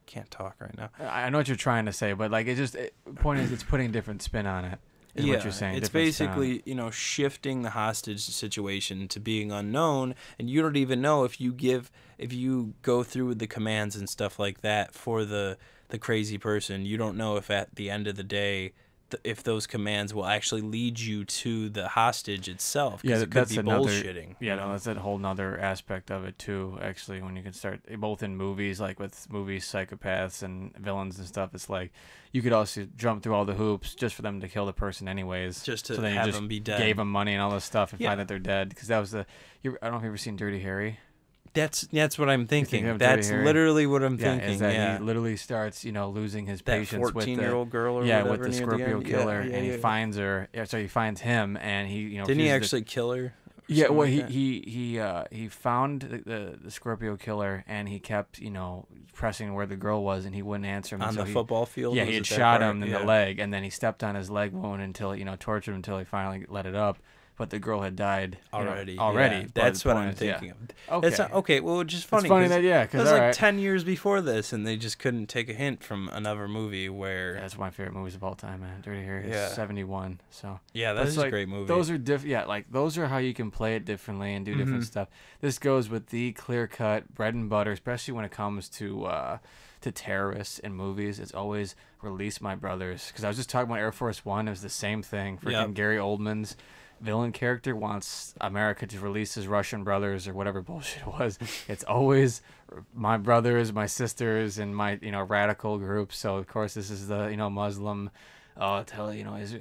Can't talk right now. I know what you're trying to say, but like point is, it's putting different spin on it. Is what you're saying. It's basically shifting the hostage situation to being unknown, and you don't even know if you go through with the commands and stuff like that for the crazy person. You don't know if at the end of the day, if those commands will actually lead you to the hostage itself. Yeah, it could be bullshitting. Yeah, no, that's a whole nother aspect of it too. Actually, when you can start both in movies, like with movies, psychopaths and villains and stuff, it's like you could also jump through all the hoops just for them to kill the person, anyways. Just to have them be dead. Gave them money and all this stuff and find that they're dead. Because that was I don't know if you've ever seen Dirty Harry. That's what I'm thinking. That's literally what I'm thinking. Is that he literally starts, losing his patience with the 14-year-old girl or with the Scorpio killer, and he finds her. Yeah, so he finds him, and he didn't he actually kill her? Yeah, well, he found the Scorpio killer, and he kept pressing where the girl was, and he wouldn't answer him on the football field. Yeah, he had shot him in the leg, and then he stepped on his leg wound until tortured him until he finally let it up. But the girl had died already. Yeah, that's what I'm thinking of. Okay. That's okay. Well, it's just funny. It's funny that it was like 10 years before this, and they just couldn't take a hint from another movie where. Yeah, that's one of my favorite movies of all time, man. Dirty Harry is 71. So yeah, that's a great movie. Those are different. Yeah, like those are how you can play it differently and do different stuff. This goes with the clear-cut bread and butter, especially when it comes to terrorists in movies. It's always release my brothers. Because I was just talking about Air Force One. It was the same thing. Freaking Gary Oldman's villain character wants America to release his Russian brothers or whatever bullshit it was. It's always my brothers, my sisters, and my radical group. So of course this is the Muslim. Tell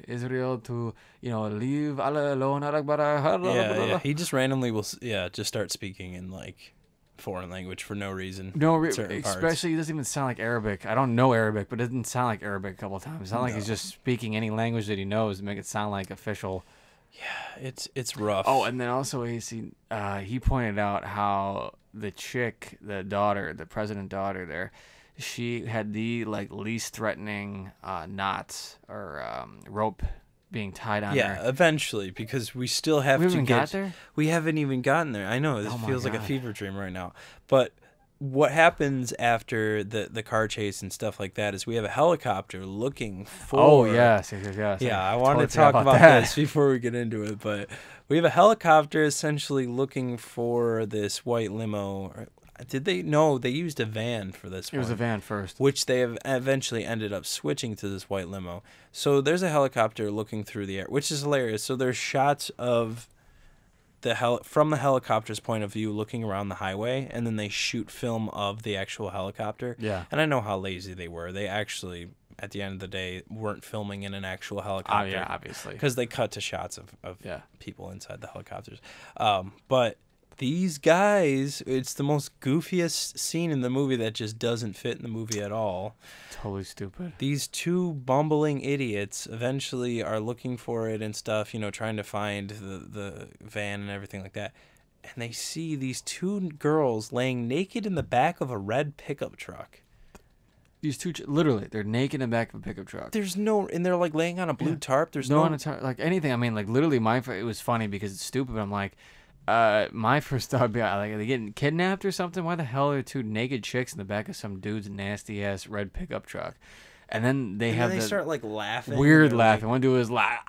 Israel to leave Allah alone. Yeah. He just randomly will just start speaking in like foreign language for no reason. Especially he doesn't even sound like Arabic. I don't know Arabic, but it doesn't sound like Arabic a couple of times. It's not like he's just speaking any language that he knows to make it sound like official. Yeah, it's rough. Oh, and then also he pointed out how the chick, the president daughter there, she had the least threatening knots or rope being tied on her. Yeah, eventually, because we still have to get there. We haven't even gotten there. I know this feels like a fever dream right now, but. What happens after the car chase and stuff like that is we have a helicopter looking for... Oh, yes. Yeah, I wanted to talk about this before we get into it, but we have a helicopter essentially looking for this white limo. Did they? No, they used a van for this one. It was a van first. Which they have eventually ended up switching to this white limo. So there's a helicopter looking through the air, which is hilarious. So there's shots of... from the helicopter's point of view looking around the highway, and then they shoot film of the actual helicopter. Yeah. And I know how lazy they were. They actually, at the end of the day, weren't filming in an actual helicopter. Oh, yeah, obviously. Because they cut to shots of people inside the helicopters. But these guys, it's the most goofiest scene in the movie that just doesn't fit in the movie at all. Totally stupid. These two bumbling idiots eventually are looking for it and stuff, trying to find the van and everything like that. And they see these two girls laying naked in the back of a red pickup truck. These two, literally, they're naked in the back of a pickup truck. And they're like laying on a blue tarp. There's no on a tarp, like anything. I mean, like literally, it was funny because it's stupid. But I'm like, my first thought would be like, are they getting kidnapped or something? Why the hell are two naked chicks in the back of some dude's nasty ass red pickup truck? And then they start like laughing. Weird laughing. One dude was like,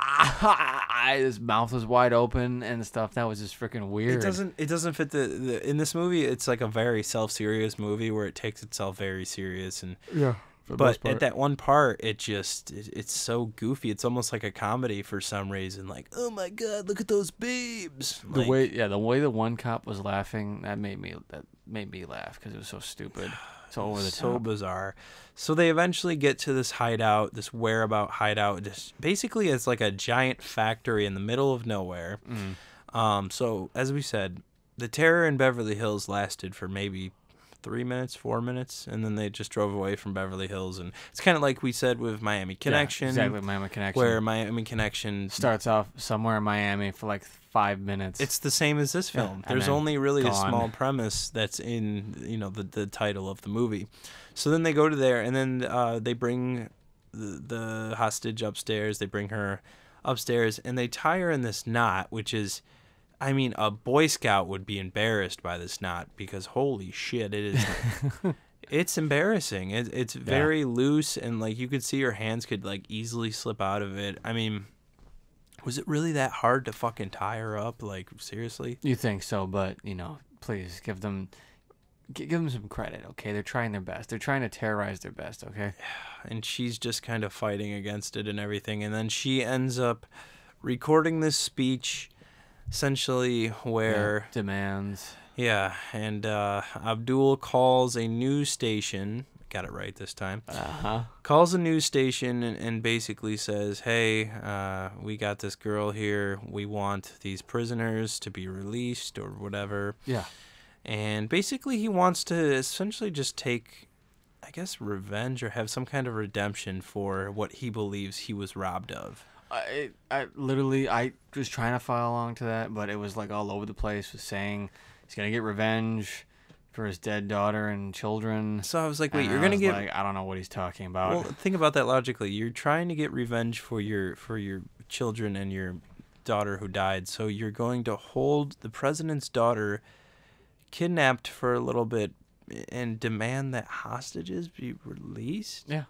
his mouth was wide open and stuff. That was just freaking weird. It doesn't fit in this movie. It's like a very self-serious movie where it takes itself very serious and But at that one part, it's so goofy. It's almost like a comedy for some reason. Like, oh my god, look at those babes. The way the one cop was laughing, that made me laugh because it was so stupid, so over the top, so bizarre. So they eventually get to this hideout, this whereabout hideout. Just basically, it's like a giant factory in the middle of nowhere. So as we said, the terror in Beverly Hills lasted for maybe 3 minutes, 4 minutes, and then they just drove away from Beverly Hills. And it's kind of like we said with Miami Connection. Yeah, exactly, Miami Connection. Where Miami Connection starts off somewhere in Miami for like 5 minutes. It's the same as this film. Yeah, There's only really gone. a small premise that's in, the title of the movie. So then they go to there, and then they bring the hostage upstairs. They bring her upstairs, and they tie her in this knot, which is, I mean, a Boy Scout would be embarrassed by this knot, because holy shit, it is. It's embarrassing. It's very loose, and like you could see her hands could like easily slip out of it. I mean, was it really that hard to fucking tie her up? Like, seriously? You think so, but please give them some credit, okay? They're trying their best. They're trying to terrorize their best, okay? And she's just kind of fighting against it and everything, and then she ends up recording this speech, essentially where demands. Yeah, and Abdul calls a news station. Got it right this time. Calls a news station and basically says, hey, we got this girl here. We want these prisoners to be released or whatever. Yeah. And basically he wants to essentially just take, I guess, revenge or have some kind of redemption for what he believes he was robbed of. I was trying to follow along to that, but it was like all over the place, was saying he's going to get revenge for his dead daughter and children. So I was like, wait, you're going to get... I don't know what he's talking about. Well, think about that logically. You're trying to get revenge for your children and your daughter who died. So you're going to hold the president's daughter kidnapped for a little bit and demand that hostages be released? Yeah.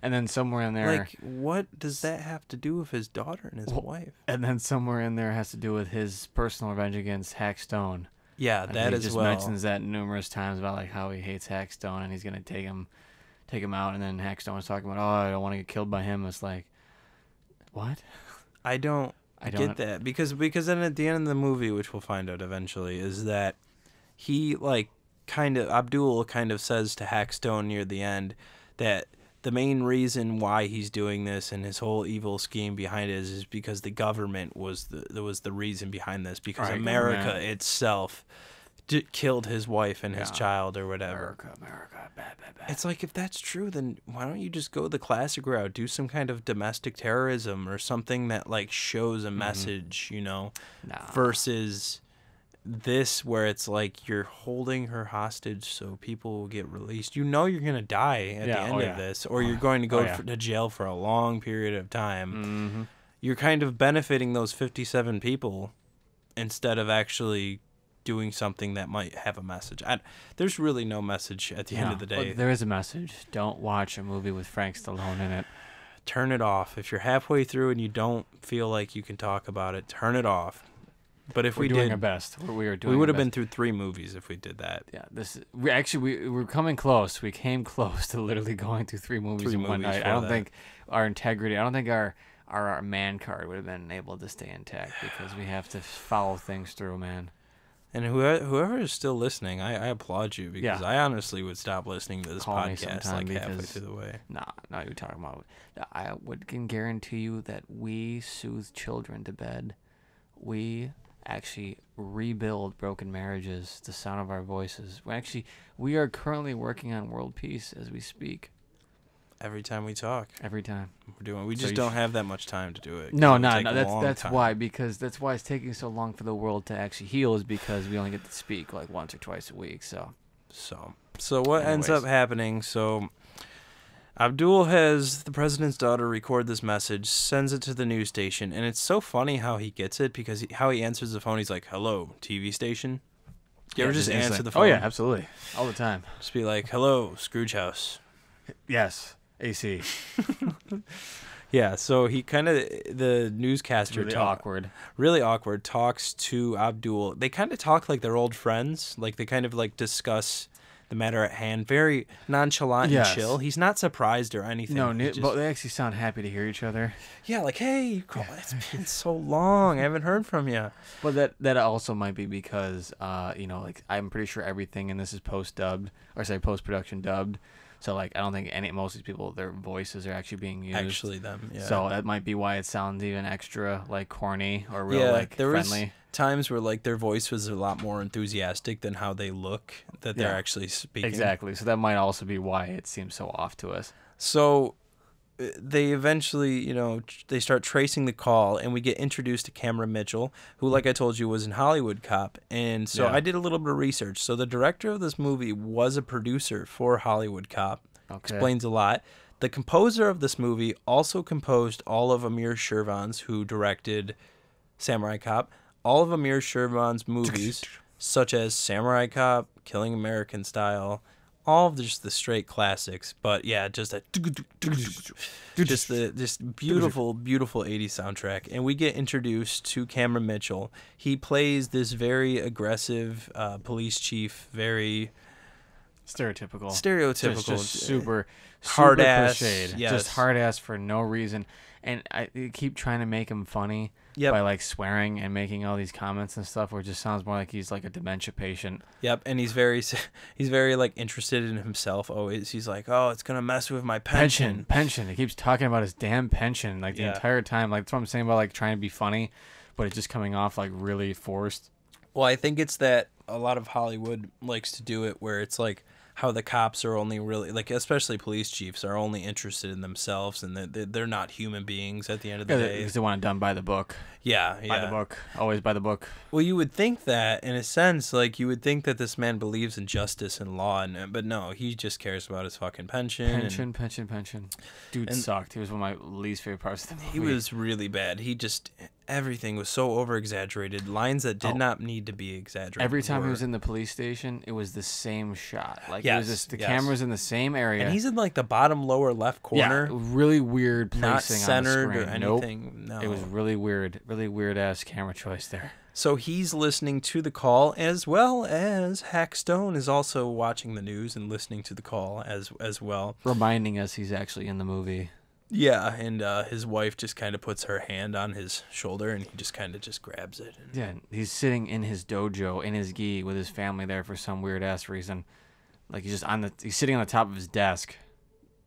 And then somewhere in there... Like, what does that have to do with his daughter and his wife? And then somewhere in there has to do with his personal revenge against Hack Stone. Yeah, that as well. He just mentions that numerous times about like how he hates Hack Stone and he's going to take him out. And then Hack Stone was talking about, I don't want to get killed by him. It's like, what? I don't get that. Because then at the end of the movie, which we'll find out eventually, is that he Abdul kind of says to Hack Stone near the end that the main reason why he's doing this and his whole evil scheme behind it is because the government was the reason behind this, because America itself killed his wife and his child or whatever. America, bad. It's like, if that's true, then why don't you just go the classic route, do some kind of domestic terrorism or something that like shows a message, versus this where it's like you're holding her hostage so people will get released. You're gonna die at the end of this, or you're going to go to jail for a long period of time. You're kind of benefiting those 57 people instead of actually doing something that might have a message. There's really no message at the end of the day. There is a message. Don't watch a movie with Frank Stallone in it. Turn it off. If you're halfway through and you don't feel like you can talk about it, turn it off. But if we're doing our best. We would have been through 3 movies if we did that. Yeah, we're coming close. We came close to literally going through 3 movies in one night. I don't think our integrity. I don't think our man card would have been able to stay intact because we have to follow things through, man. And whoever is still listening, I applaud you, because I honestly would stop listening to this podcast like halfway through the way. No, you're talking about. I can guarantee you that we soothe children to bed. We actually rebuild broken marriages, the sound of our voices. We are currently working on world peace as we speak. Every time we talk. Every time. We just don't have that much time to do it. No. That's why, because that's why it's taking so long for the world to actually heal, is because we only get to speak like once or twice a week. So what ends up happening? So Abdul has the president's daughter record this message, sends it to the news station, and it's so funny how he gets it, because how he answers the phone, he's like, "Hello, TV station." You ever just answer the phone? Oh yeah, absolutely, all the time. Just be like, "Hello, Scrooge House." Yes, AC. Yeah, so he the newscaster, really awkward, talks to Abdul. They kind of talk like they're old friends, like they kind of like discuss the matter at hand, very nonchalant and chill. He's not surprised or anything. No, but they actually sound happy to hear each other. Yeah, like, hey, it's been so long, I haven't heard from you. But that also might be because, like, I'm pretty sure everything in this is post-production dubbed. So, like, I don't think most of these people, their voices are actually being used. Actually them, yeah. So that might be why it sounds even extra, like, corny or real, friendly. times where like their voice was a lot more enthusiastic than how they look that they're actually speaking. Exactly. So that might also be why it seems so off to us. So they eventually, you know, they start tracing the call, and we get introduced to Cameron Mitchell, who, like I told you, was in Hollywood Cop. And so I did a little bit of research. So the director of this movie was a producer for Hollywood Cop. Okay. Explains a lot. The composer of this movie also composed all of Amir Shervan's, who directed Samurai Cop, all of Amir Shervan's movies, such as Samurai Cop, Killing American Style, all of just the straight classics. But yeah, just beautiful, beautiful 80s soundtrack. And we get introduced to Cameron Mitchell. He plays this very aggressive police chief, very stereotypical, just super hard ass, cliched. Just hard ass for no reason. And I keep trying to make him funny by like swearing and making all these comments and stuff, where it just sounds more like he's like a dementia patient. Yep, and he's very like interested in himself always. He's like, oh, it's gonna mess with my pension. He keeps talking about his damn pension like the entire time. Like that's what I'm saying about like trying to be funny, but it's just coming off like really forced. Well, I think it's that a lot of Hollywood likes to do it, where it's like how the cops are only really, like, especially police chiefs, are only interested in themselves, and they're not human beings at the end of the day. Because they want it done by the book. Yeah. By the book. Always by the book. Well, you would think that, in a sense, like, you would think that this man believes in justice and law, but no, he just cares about his fucking pension. Pension. Dude sucked. He was one of my least favorite parts of the movie. He was really bad. Everything was so over-exaggerated. Lines that did not need to be exaggerated. Every time he was in the police station, it was the same shot. Like, it was just, the camera's in the same area. And he's in, like, the bottom lower left corner. Yeah, really weird placing not centered on the screen. or anything. Nope. No. It was really weird. Really weird-ass camera choice there. So he's listening to the call, as well as Hack Stone is also watching the news and listening to the call as well. Reminding us he's actually in the movie. Yeah, and his wife just kind of puts her hand on his shoulder, and he just kind of just grabs it. Yeah, he's sitting in his dojo, in his gi, with his family there for some weird-ass reason. Like, he's sitting on the top of his desk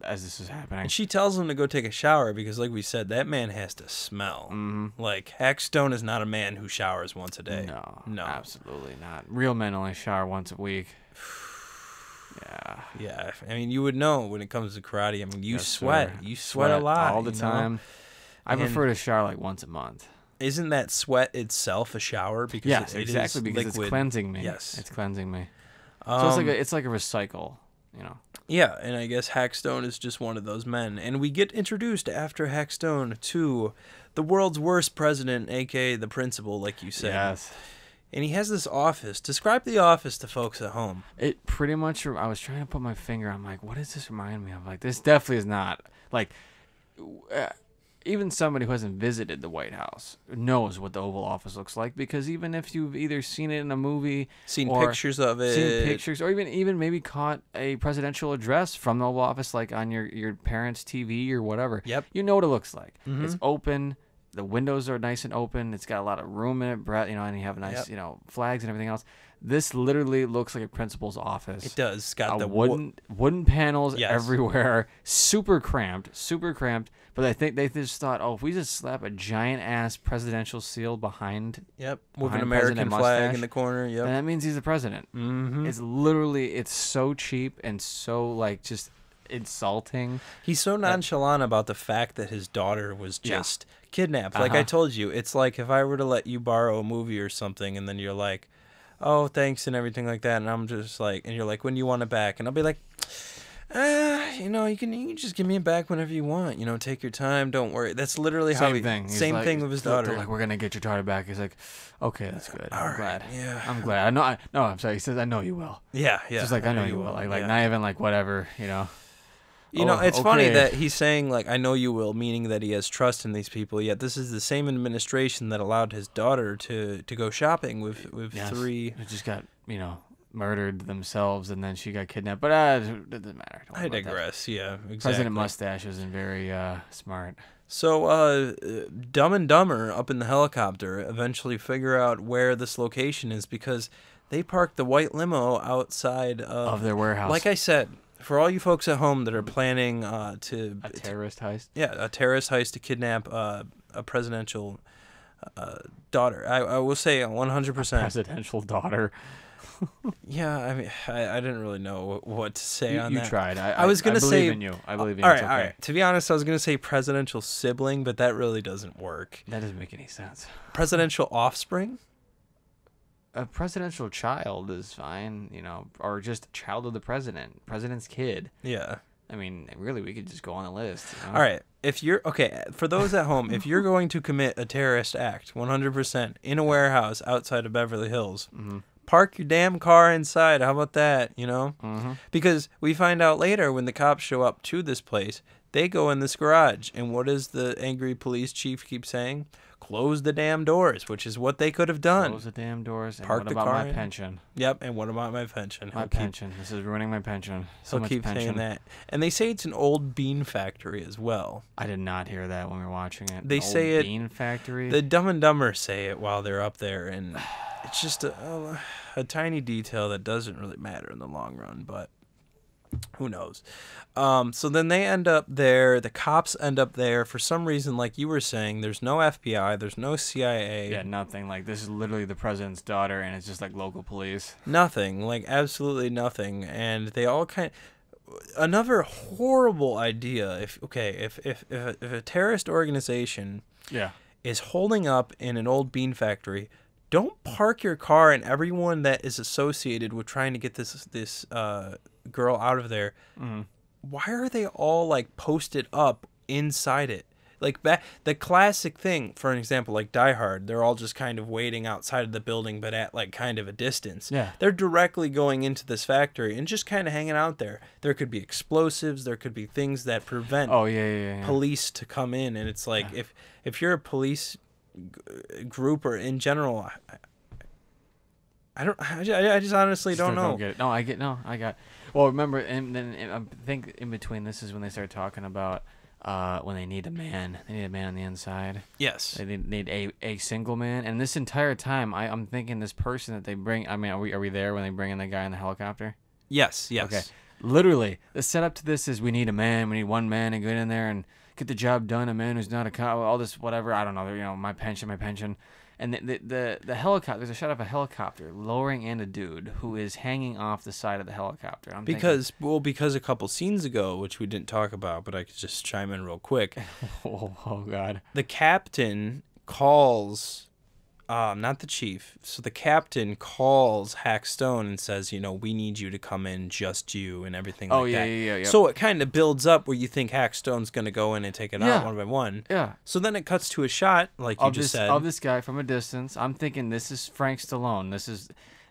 as this is happening. And she tells him to go take a shower because, like we said, that man has to smell. Mm-hmm. Like, Hack Stone is not a man who showers once a day. No, absolutely not. Real men only shower once a week. Yeah. I mean, you would know when it comes to karate. I mean, you sweat. Sir. You sweat a lot. All the time. I prefer to shower like once a month. Isn't that sweat itself a shower? Because yes, exactly. Because liquid. It's cleansing me. Yes. It's cleansing me. So it's like a recycle, you know. Yeah, and I guess Hackstone is just one of those men. And we get introduced after Hackstone to the world's worst president, a.k.a. the principal, like you said. Yes. And he has this office. Describe the office to folks at home. It pretty much, I was trying to put my finger on, like, what does this remind me of? Like, this definitely is not, like, even somebody who hasn't visited the White House knows what the Oval Office looks like, because even if you've either seen it in a movie, seen pictures of it, or even maybe caught a presidential address from the Oval Office, like on your parents' TV or whatever, you know what it looks like. Mm-hmm. It's open. The windows are nice and open. It's got a lot of room in it, you know, and you have nice, flags and everything else. This literally looks like a principal's office. It does. It's got the wooden panels everywhere, super cramped. But I think they just thought, if we just slap a giant ass presidential seal behind, with an American flag in the corner, then that means he's the president. Mm-hmm. It's so cheap and so like just insulting. He's so nonchalant about the fact that his daughter was just kidnapped. Like I told you, it's like if I were to let you borrow a movie or something, and then you're like, oh, thanks and everything like that, and I'm just like, and you're like, when do you want it back? And I'll be like, you can just give me it back whenever you want. You know, take your time. Don't worry. That's literally same thing with his daughter. They're like, we're gonna get your daughter back. He's like, okay, that's good. I'm glad. Yeah. I'm glad. I'm sorry. He says, I know you will. Yeah. Just like I know you will. Like not even like whatever. You know. You know, it's funny that he's saying, like, I know you will, meaning that he has trust in these people, yet this is the same administration that allowed his daughter to go shopping with three... Who just got, murdered themselves, and then she got kidnapped. But it doesn't matter. I digress, yeah, exactly. President Mustache isn't very smart. So, Dumb and Dumber up in the helicopter eventually figure out where this location is, because they parked the white limo outside of their warehouse. Like I said... For all you folks at home that are planning a terrorist heist? Yeah, a terrorist heist to kidnap a presidential daughter. I will say 100%. Presidential daughter. Yeah, I mean, I didn't really know what to say on You that. tried. I was gonna believe say in you. I believe in you. All It's right, all okay. right. To be honest, I was gonna say presidential sibling, but that really doesn't work. That doesn't make any sense. Presidential offspring? A presidential child is fine, or just a child of the president's kid. Yeah. I mean, really, we could just go on the list. All right. If you're okay, for those at home, if you're going to commit a terrorist act, 100% in a warehouse outside of Beverly Hills, park your damn car inside. How about that? Because we find out later when the cops show up to this place, they go in this garage, and what does the angry police chief keep saying? Close the damn doors, which is what they could have done. Close the damn doors. And Park what the about car my in. pension? Yep, and what about my pension? My pension. This is ruining my pension. So He'll much keep pension. saying that. And they say it's an old bean factory as well. I did not hear that when we were watching it. They say it. Bean factory. The Dumb and Dumber say it while they're up there, and it's just a tiny detail that doesn't really matter in the long run, but who knows? So then they end up there. The cops end up there for some reason, like you were saying. There's no FBI. There's no CIA. Yeah, nothing. Like, this is literally the president's daughter, and it's just like local police. Nothing. Like, absolutely nothing. And they all kind of... Another horrible idea. If a terrorist organization is holding up in an old bean factory, don't park your car, and everyone that is associated with trying to get this girl out of there. Why are they all like posted up inside it? Like the classic thing, for an example, like Die Hard, they're all just kind of waiting outside of the building, but at like kind of a distance. Yeah. They're directly going into this factory and just kind of hanging out there. There could be explosives. There could be things that prevent police to come in. And it's like, if you're a police group or in general, I just honestly don't know. Don't get it. No, I got. Well, remember, and then I think in between this is when they start talking about when they need a man. They need a man on the inside. Yes. They need a single man. And this entire time, I'm thinking this person that they bring. I mean, are we there when they bring in the guy in the helicopter? Yes. Okay. Literally, the setup to this is we need a man. We need one man and get in there and get the job done. A man who's not a cop. All this whatever. I don't know. My pension. And the helicopter, there's a shot of a helicopter lowering in a dude who is hanging off the side of the helicopter. Because a couple scenes ago, which we didn't talk about, but I could just chime in real quick. Oh God. The captain calls, not the chief. So the captain calls Hack Stone and says, we need you to come in, just you, and everything like that. Yeah. So it kind of builds up where you think Hack Stone's going to go in and take it out one by one. Yeah. So then it cuts to a shot, like you just said. Of this guy from a distance. I'm thinking this is Frank Stallone.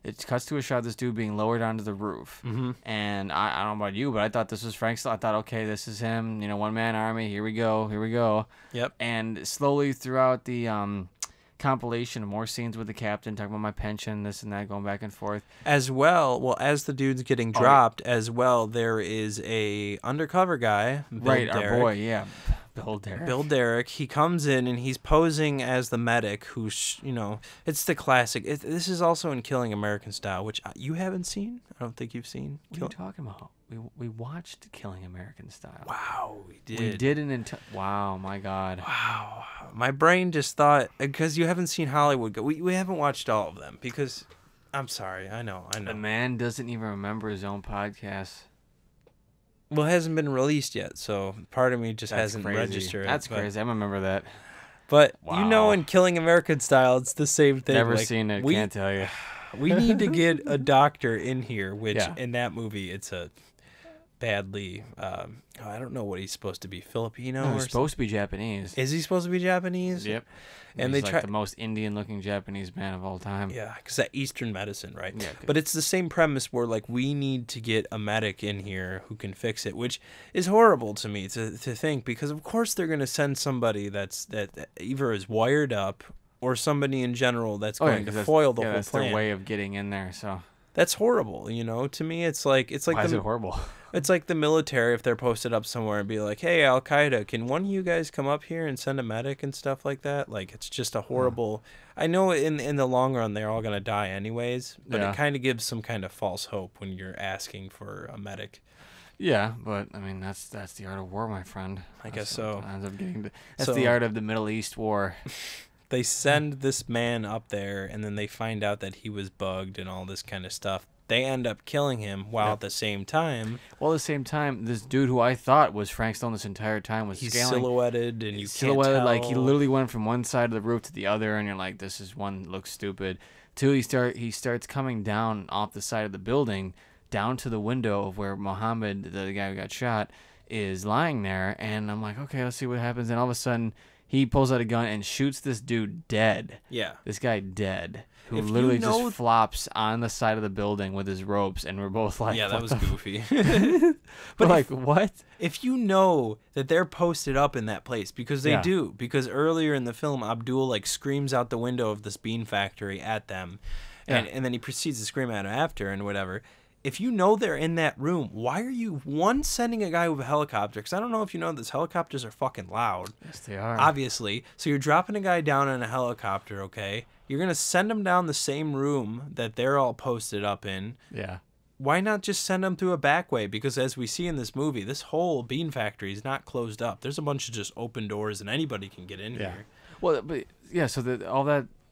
It cuts to a shot of this dude being lowered onto the roof. Mm-hmm. And I don't know about you, but I thought this was Frank Stallone. I thought, okay, this is him, one-man army. Here we go. Yep. And slowly throughout the compilation of more scenes with the captain talking about my pension, this and that, going back and forth. As well, as the dude's getting dropped, as well, there is a undercover guy, Derek. Our boy, Bill Derek. He comes in and he's posing as the medic who's, it's the classic. This is also in Killing American Style, which you haven't seen. I don't think you've seen. What are you talking about? We watched Killing American Style. Wow, we did. We did wow, my God. Wow. My brain just thought, because you haven't seen Hollywood, we haven't watched all of them, because, I'm sorry, I know. The man doesn't even remember his own podcast. Well, it hasn't been released yet, so part of me just hasn't crazy. registered. That's crazy. I remember that. But, in Killing American Style, it's the same thing. Never seen it, can't tell you. We need to get a doctor in here, which in that movie, it's a badly, I don't know what he's supposed to be, Filipino? No, he's supposed to be Japanese. Is he supposed to be Japanese? Yep. And he's like the most Indian-looking Japanese man of all time. Yeah, because that Eastern medicine, right? Yeah. But it's the same premise where, we need to get a medic in here who can fix it, which is horrible to me to think, because of course they're going to send somebody that either is wired up or somebody in general that's going to foil the whole that's plan. Their way of getting in there, so... That's horrible, To me, it's like Why is it horrible? It's like the military if they're posted up somewhere and be like, "Hey, Al Qaeda, can one of you guys come up here and send a medic and stuff like that?" Like, it's just a horrible. I know in the long run they're all gonna die anyways, but it kind of gives some kind of false hope when you're asking for a medic. Yeah, but I mean that's the art of war, my friend. I guess so. That's the art of the Middle East war. They send this man up there, and then they find out that he was bugged and all this kind of stuff. They end up killing him while at the same time... Well, at the same time, this dude who I thought was Frank Stone this entire time was he's scaling. Silhouetted, and you can't tell. Like, he literally went from one side of the roof to the other, and you're like, this is one looks stupid. Two, he starts coming down off the side of the building, down to the window of where Mohammed, the guy who got shot, is lying there, and I'm like, okay, let's see what happens. And all of a sudden, he pulls out a gun and shoots this dude dead. Yeah. This guy dead. Who If literally you know- just flops on the side of the building with his ropes, and we're both like, Yeah, that what was the goofy. But like, what? If you know that they're posted up in that place, because they do, because earlier in the film, Abdul like screams out the window of this bean factory at them, and then he proceeds to scream at him after and whatever. If you know they're in that room, why are you, one, sending a guy with a helicopter? Because I don't know if you know this, helicopters are fucking loud. Yes, they are. Obviously. So you're dropping a guy down in a helicopter, okay? You're going to send him down the same room that they're all posted up in. Yeah. Why not just send them through a back way? Because as we see in this movie, this whole bean factory is not closed up. There's a bunch of just open doors, and anybody can get in here. Well, but yeah, so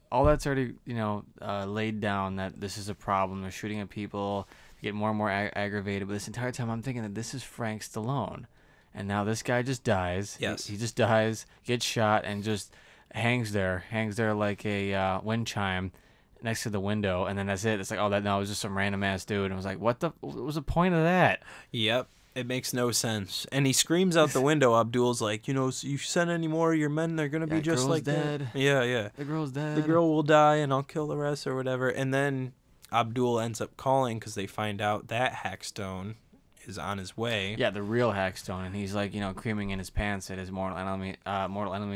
all that's already laid down that this is a problem. They're shooting at people, get more and more aggravated. But this entire time, I'm thinking that this is Frank Stallone, and now this guy just dies. Yes, he just dies, gets shot, and just hangs there like a wind chime next to the window, and then that's it. It's like, oh, that no, it was just some random ass dude. And I was like, what was the point of that? Yep. It makes no sense. And he screams out the window. Abdul's like, you send any more of your men, they're going to be just like dead. that. Yeah. The girl's dead. The girl will die, and I'll kill the rest or whatever. And then Abdul ends up calling because they find out that Hackstone is on his way. Yeah, the real Hackstone. And he's like, creaming in his pants that his mortal enemy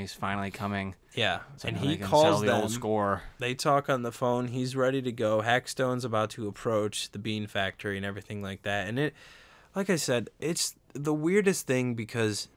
is finally coming. Yeah. So and now he they can calls settle the them. old score. They talk on the phone. He's ready to go. Hackstone's about to approach the bean factory and everything like that. And it... Like I said, it's the weirdest thing because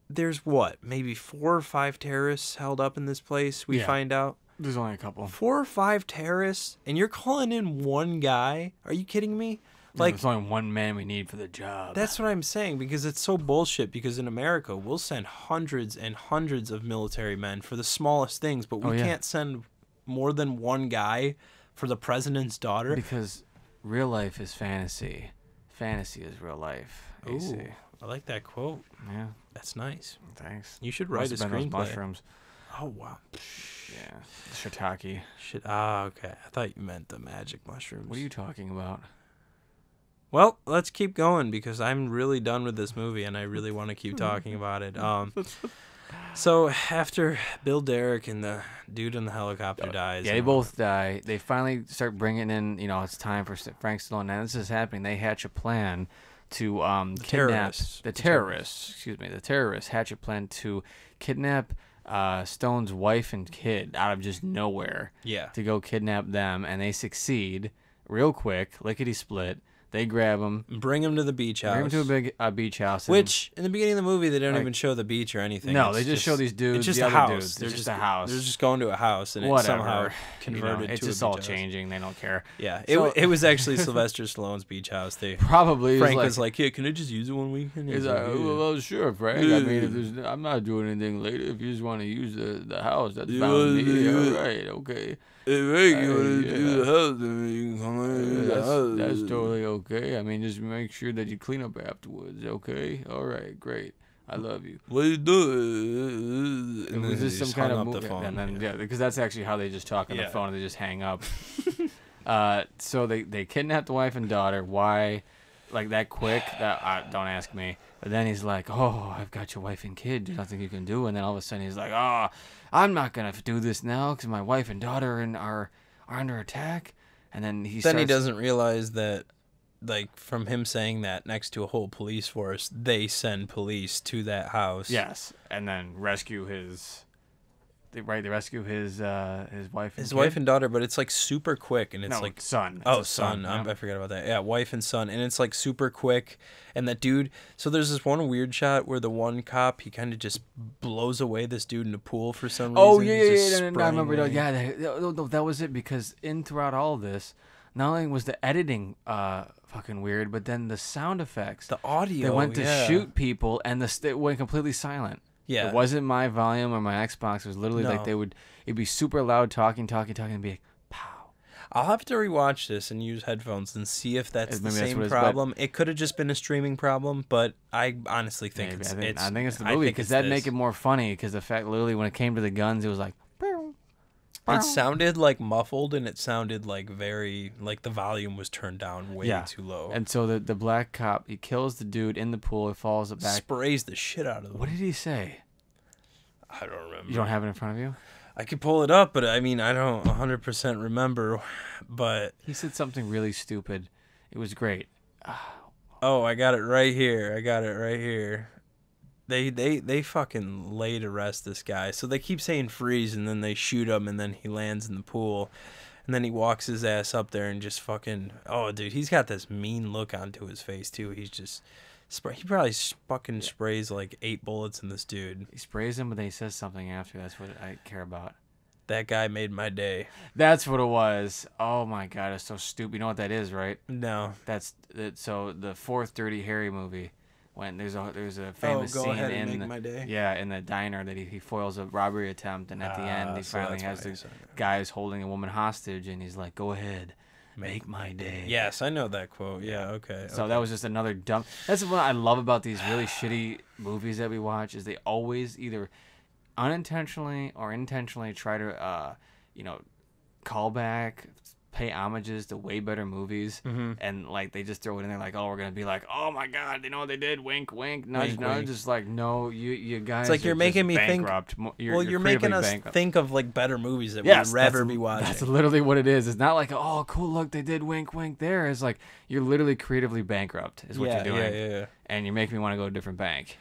there's maybe 4 or 5 terrorists held up in this place, we find out. There's only a couple. 4 or 5 terrorists, and you're calling in one guy? Are you kidding me? Like, there's only one man we need for the job. That's what I'm saying, because it's so bullshit, because in America, we'll send hundreds and hundreds of military men for the smallest things, but we can't send more than one guy for the president's daughter. Because real life is fantasy. Fantasy is real life. Ooh, I like that quote. Yeah. That's nice. Thanks. You should write a screenplay. Mushrooms. Oh, wow. Yeah. Shiitake. Okay. I thought you meant the magic mushrooms. What are you talking about? Well, let's keep going because I'm really done with this movie and I really want to keep talking about it. So after Bill Derrick and the dude in the helicopter dies. Yeah, they both die. They finally start bringing in, it's time for Frank Stallone. Now this is happening. They hatch a plan to kidnap the terrorists. Excuse me, the terrorists hatch a plan to kidnap Stone's wife and kid out of just nowhere. Yeah. To go kidnap them, and they succeed real quick, lickety split. They grab him, bring him to the beach house. Bring him to a big beach house. Which in the beginning of the movie they don't even show the beach or anything. No, they just show these dudes. It's just the a other house. Dudes. They're just a house. They're just going to a house and it's somehow converted it's to just a all beach changing. They don't care. Yeah, So, it was actually Sylvester Stallone's beach house. Probably Frank was like, "Yeah, can I just use it one weekend?" He's like, "Well, sure, Frank. I mean, I'm not doing anything later. If you just want to use the house, that's fine with me. All right, okay." Hey, Frank, you want to do the house? You can come in the house. That's totally okay. I mean, just make sure that you clean up afterwards, okay? All right, great. I love you. What are you doing? It was just some kind of movie. And then, because that's actually how they just talk on the phone and they just hang up. So they kidnapped the wife and daughter. Why? Like that quick? Don't ask me. But then he's like, "Oh, I've got your wife and kid. There's nothing you can do." And then all of a sudden he's like, "Oh, I'm not gonna do this now because my wife and daughter are under attack." And then he doesn't realize that, like, from him saying that next to a whole police force, they send police to that house. Yes, and then rescue his. They rescue his wife. His wife and daughter, but it's like super quick, and it's like son. Son. Yeah. I forgot about that. Yeah, wife and son, and it's like super quick. And that dude. So there's this one weird shot where the one cop he kind of just blows away this dude in the pool for some reason. Oh yeah. I remember. That was it because throughout all of this, not only was the editing fucking weird, but then the sound effects, the audio. They went to shoot people, and it went completely silent. Yeah. It wasn't my volume or my Xbox. It was literally like it'd be super loud, talking, and be like, pow. I'll have to rewatch this and use headphones and see if that's the Maybe that's same what it is, problem. It could have just been a streaming problem, but I honestly think Maybe. it's I think it's the movie because that'd make it more funny. Because the fact, literally, when it came to the guns, it was like, it sounded like muffled, and it sounded like very like the volume was turned down way too low. And so the black cop, he kills the dude in the pool. He falls back, sprays the shit out of him. What did he say? I don't remember. You don't have it in front of you? I could pull it up, but I mean, I don't 100% remember. But he said something really stupid. It was great. Oh, I got it right here. They fucking lay to rest this guy. So they keep saying freeze, and then they shoot him, and then he lands in the pool, and then he walks his ass up there and just fucking. Oh, dude, he's got this mean look onto his face too. He's just. He probably fucking sprays like 8 bullets in this dude. He sprays him, but then he says something after. That's what I care about. That guy made my day. That's what it was. Oh my god, it's so stupid. You know what that is, right? No. That's so the fourth Dirty Harry movie. When there's a famous scene in the diner that he foils a robbery attempt, and at the end he finally has the guys holding a woman hostage, and he's like, "Go ahead, make my day." Yes, I know that quote. Yeah, okay. So that was just another dumb. That's what I love about these really shitty movies that we watch is they always either unintentionally or intentionally try to call back, pay homages to way better movies, and like they just throw it in there like, oh, we're gonna be like, oh my god, you know what they did, wink wink, nudge nudge. Just like, no, you guys, it's like you're making me bankrupt. think you're making us bankrupt. Think of like better movies that we'd rather be watching. That's literally what it is. It's not like, oh cool, look, they did wink wink there. It's like you're literally creatively bankrupt is what you're doing. Yeah. And you make me want to go to a different bank,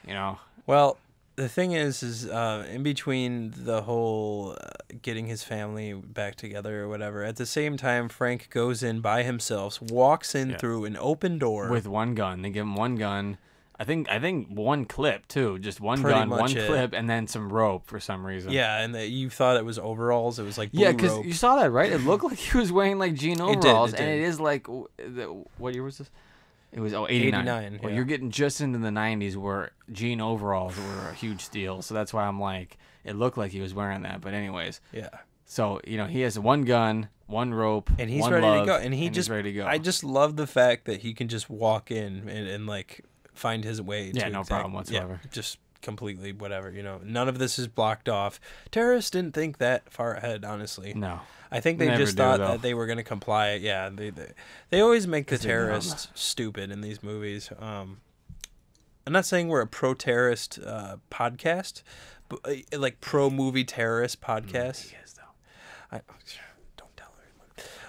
Well, the thing is in between the whole getting his family back together or whatever, at the same time, Frank goes in by himself, walks in through an open door. With one gun. They give him one gun. I think one clip, too. Just one gun, one clip, and then some rope for some reason. Yeah, and you thought it was overalls. It was like blue yeah, because rope. You saw that, right? It looked like he was wearing like jean overalls. It did. And it is like, what year was this? It was 89. Well, you're getting just into the 90s where jean overalls were a huge deal. So that's why I'm like, it looked like he was wearing that. But anyways. Yeah. So, he has one gun, one rope, and he's one ready glove, to go. And he's ready to go. I just love the fact that he can just walk in and like find his way. Yeah, no problem whatsoever. Yeah, just completely whatever, None of this is blocked off. Terrorists didn't think that far ahead, honestly. No. I think they just thought that they were going to comply. Yeah, they always make the terrorists stupid in these movies. I'm not saying we're a pro-terrorist podcast, but like pro-movie terrorist podcast. He is, though. Don't tell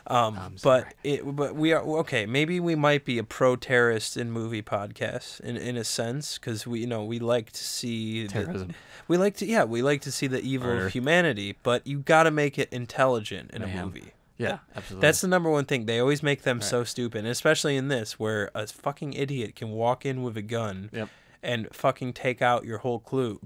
everyone. But we are okay. Maybe we might be a pro-terrorist in movie podcast in a sense because we like to see terrorism. We like to see the evil of humanity, but you got to make it intelligent in a movie. Yeah, absolutely. That's the number one thing. They always make them so stupid, and especially in this, where a fucking idiot can walk in with a gun and fucking take out your whole crew.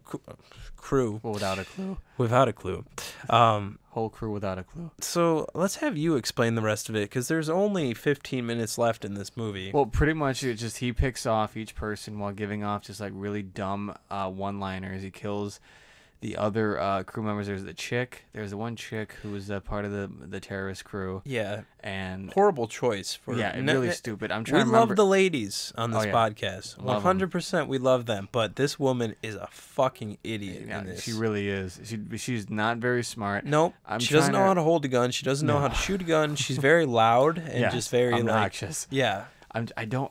Without a clue. Without a clue. Whole crew without a clue. So let's have you explain the rest of it, because there's only 15 minutes left in this movie. Well, pretty much it's just he picks off each person while giving off just like really dumb one-liners. He kills the other crew members. There's the chick. There's the one chick who was part of the terrorist crew. Yeah. And horrible choice for really stupid. I'm trying to remember. We love the ladies on this podcast. 100% we love them, but this woman is a fucking idiot in this. She really is. She's not very smart. Nope. She doesn't know how to hold a gun. She doesn't know how to shoot a gun. She's very loud and just very obnoxious. Yeah.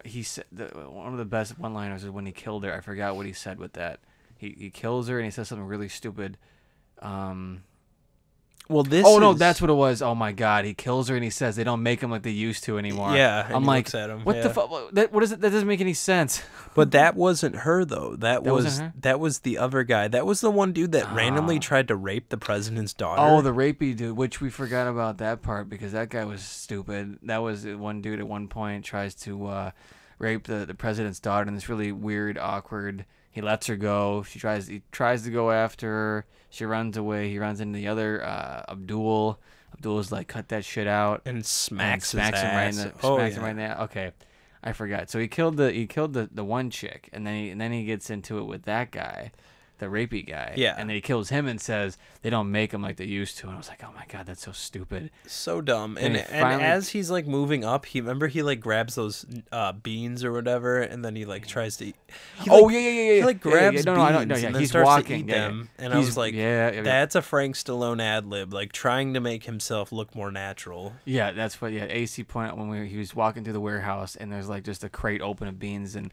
He said one of the best one-liners is when he killed her. I forgot what he said with that. He kills her and he says something really stupid. No, that's what it was. Oh my god, he kills her and he says they don't make him like they used to anymore. Yeah, I'm like, what the fuck? What is it? That doesn't make any sense. But that wasn't her though. That was the other guy. That was the one dude that randomly tried to rape the president's daughter. Oh, the rapey dude, which we forgot about that part because that guy was stupid. That was one dude at one point tries to rape the president's daughter in this really weird, awkward. He lets her go. He tries to go after her. She runs away. He runs into the other Abdul. Abdul's like, cut that shit out and smacks him right in the Okay, I forgot. So he killed the one chick, and then he gets into it with that guy. the rapey guy. Yeah. And then he kills him and says they don't make him like they used to. And I was like, oh my God, that's so stupid. So dumb. And And finally, as he's like moving up, he like grabs those beans or whatever, and then he like tries to eat. He, like, He like grabs No, beans I don't know. Yeah, and then he's starts walking. to eat them. And I He's- was like, yeah. that's a Frank Stallone ad lib, like trying to make himself look more natural. Yeah, that's what. Yeah, AC pointed out when he was walking through the warehouse, and there's like just a crate open of beans, and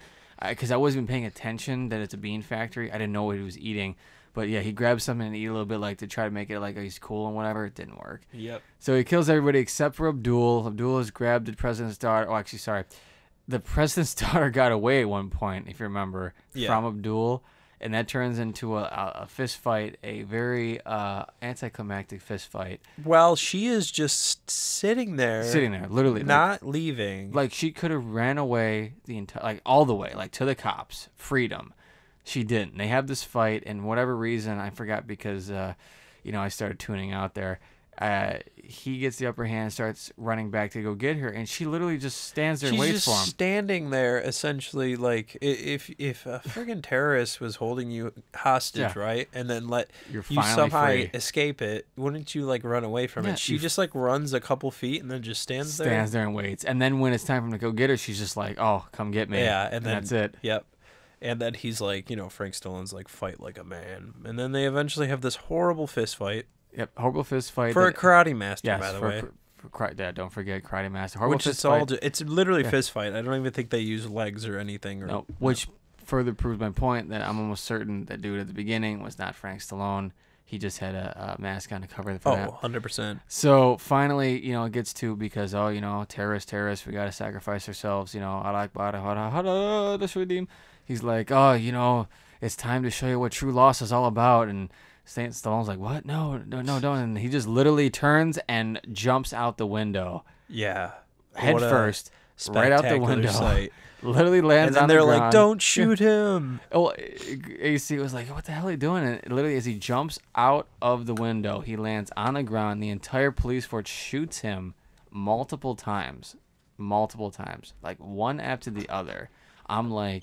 because I wasn't even paying attention that it's a bean factory, I didn't know what he was eating. But yeah, he grabbed something and eat a little bit, like to try to make it like he's cool and whatever. It didn't work. Yep. So he kills everybody except for Abdul. Abdul has grabbed the president's daughter. Oh, actually, sorry, the president's daughter got away at one point, if you remember, from Abdul. And that turns into a fist fight, a very anticlimactic fist fight. Well, she is just sitting there, literally, not leaving. Like she could have ran away the entire, like all the way, like to the cops, freedom. She didn't. They have this fight, and whatever reason I forgot because, I started tuning out there. He gets the upper hand, starts running back to go get her, and she literally just stands there and waits for him. She's just standing there, essentially, like if a friggin' terrorist was holding you hostage, right, and then you somehow escape it, wouldn't you like run away from it? She just like runs a couple feet and then just stands there and waits, and then when it's time for him to go get her, she's just like, "Oh, come get me!" Yeah, and then that's it. Yep. And then he's like, Frank Stallone's like, fight like a man, and then they eventually have this horrible fist fight. Yep, horrible fist fight for a karate master, by the way. Don't forget karate master. Horrible fist fight. It's literally fist fight. I don't even think they use legs or anything. Which further proves my point that I'm almost certain that dude at the beginning was not Frank Stallone. He just had a mask on to cover the. 100%. So finally, it gets to because terrorists, we gotta sacrifice ourselves. He's like, it's time to show you what true loss is all about, and Stallone's like, what? No, don't. And he just literally turns and jumps out the window. Yeah. Head first, right out the window. Sight. Literally lands on the ground. And then they're like, don't shoot him. Oh, AC was like, what the hell are you doing? And literally, as he jumps out of the window, he lands on the ground. The entire police force shoots him multiple times. Like one after the other. I'm like...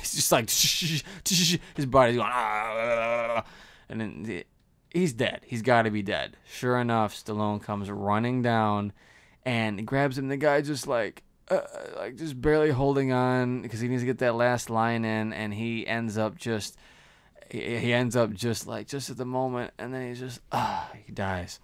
He's just like his body's going and then he's dead. He's got to be dead. Sure enough, Stallone comes running down and grabs him. The guy just like just barely holding on because he needs to get that last line in, and he ends up just at the moment, and then he dies.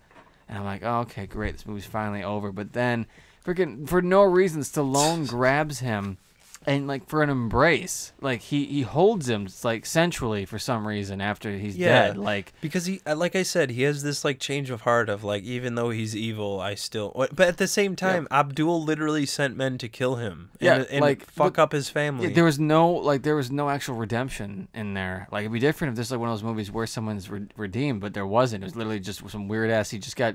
And I'm like, oh, okay, great, this movie's finally over. But then freaking for no reason, Stallone grabs him. And like for an embrace, like he holds him like sensually for some reason after he's dead, like because he, like I said, he has this like change of heart of like, even though he's evil, I still. But at the same time, Abdul literally sent men to kill him, and like fuck up his family. There was no actual redemption in there. Like it'd be different if this is like one of those movies where someone's redeemed, but there wasn't. It was literally just some weird ass. He just got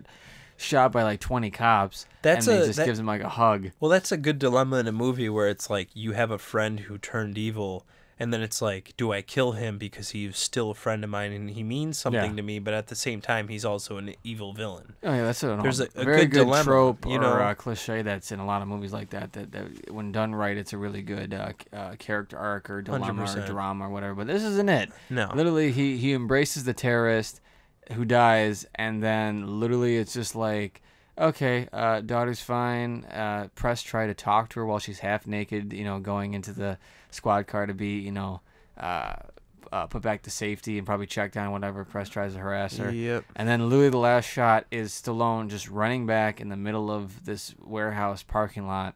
shot by like 20 cops. He gives him like a hug. Well, that's a good dilemma in a movie where it's like you have a friend who turned evil, and then it's like, do I kill him because he's still a friend of mine and he means something to me, but at the same time he's also an evil villain. Oh yeah, that's there's a very good dilemma, trope or a cliche that's in a lot of movies like that. That when done right, it's a really good character arc or dilemma 100%. or drama or whatever. But this isn't it. No, literally he embraces the terrorist who dies, and then literally it's just like, okay, daughter's fine. Press try to talk to her while she's half naked, going into the squad car to be, put back to safety and probably check down whatever. Press tries to harass her. Yep. And then literally the last shot is Stallone just running back in the middle of this warehouse parking lot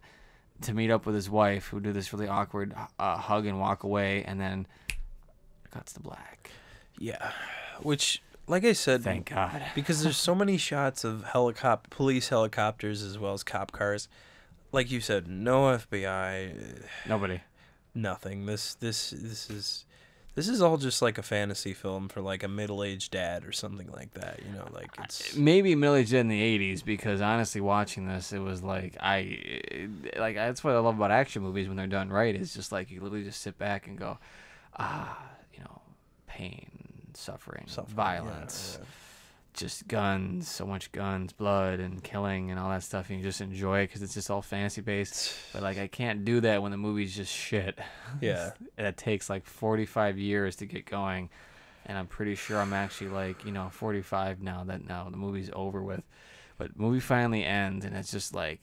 to meet up with his wife, who do this really awkward hug and walk away, and then cuts to black. Yeah, which... Like I said, thank God, because there's so many shots of police helicopters as well as cop cars. Like you said, no FBI, nobody, nothing. This is all just like a fantasy film for like a middle-aged dad or something like that. Like it's maybe middle-aged in the 80s, because honestly, watching this, it was like that's what I love about action movies when they're done right. Is just like you literally just sit back and go, pain. Suffering, violence, just guns, so much guns, blood, and killing, and all that stuff, and you just enjoy it because it's just all fantasy based. But like, I can't do that when the movie's just shit. Yeah. It takes like 45 years to get going, and I'm pretty sure I'm actually like 45 now. That now the movie's over with, but the movie finally ends, and it's just like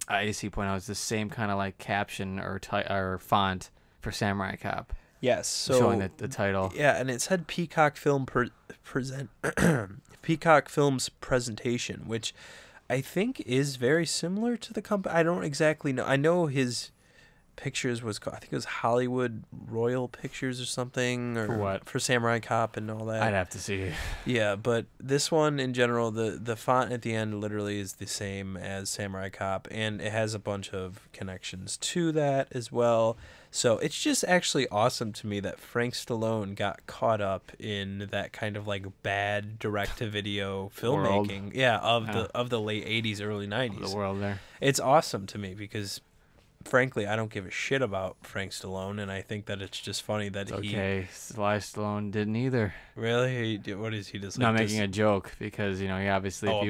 IAC point out, it's the same kind of like caption or font for Samurai Cop. Yes, so showing the title. Yeah, and it said Peacock Peacock Films presentation, which I think is very similar to the company. I don't exactly know. I know his pictures was called, I think it was Hollywood Royal Pictures or something, or for what? For Samurai Cop and all that. I'd have to see. Yeah, but this one in general, the font at the end literally is the same as Samurai Cop, and it has a bunch of connections to that as well. So it's just actually awesome to me that Frank Stallone got caught up in that kind of like bad direct-to-video filmmaking, of the late 80s, early 90s. The world there. It's awesome to me because, frankly, I don't give a shit about Frank Stallone, and I think that it's just funny that Sly Stallone didn't either. Really? What is he just like? Not making a joke because he obviously if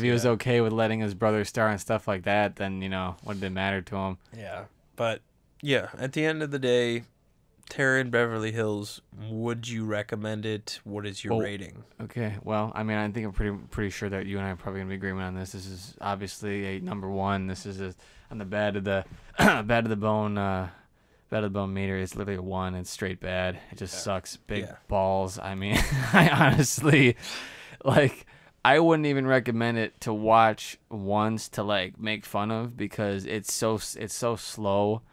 he was yeah. okay with letting his brother star and stuff like that, then what did it matter to him? Yeah, but yeah, at the end of the day, Terror in Beverly Hills, would you recommend it? What is your rating? Okay, well, I mean, I think I'm pretty sure that you and I are probably gonna be agreement on this. This is obviously a number one. This is on the bad of the bad of the bone meter. It's literally a 1. It's straight bad. It just sucks. Big balls. I mean, I honestly I wouldn't even recommend it to watch once to like make fun of, because it's so slow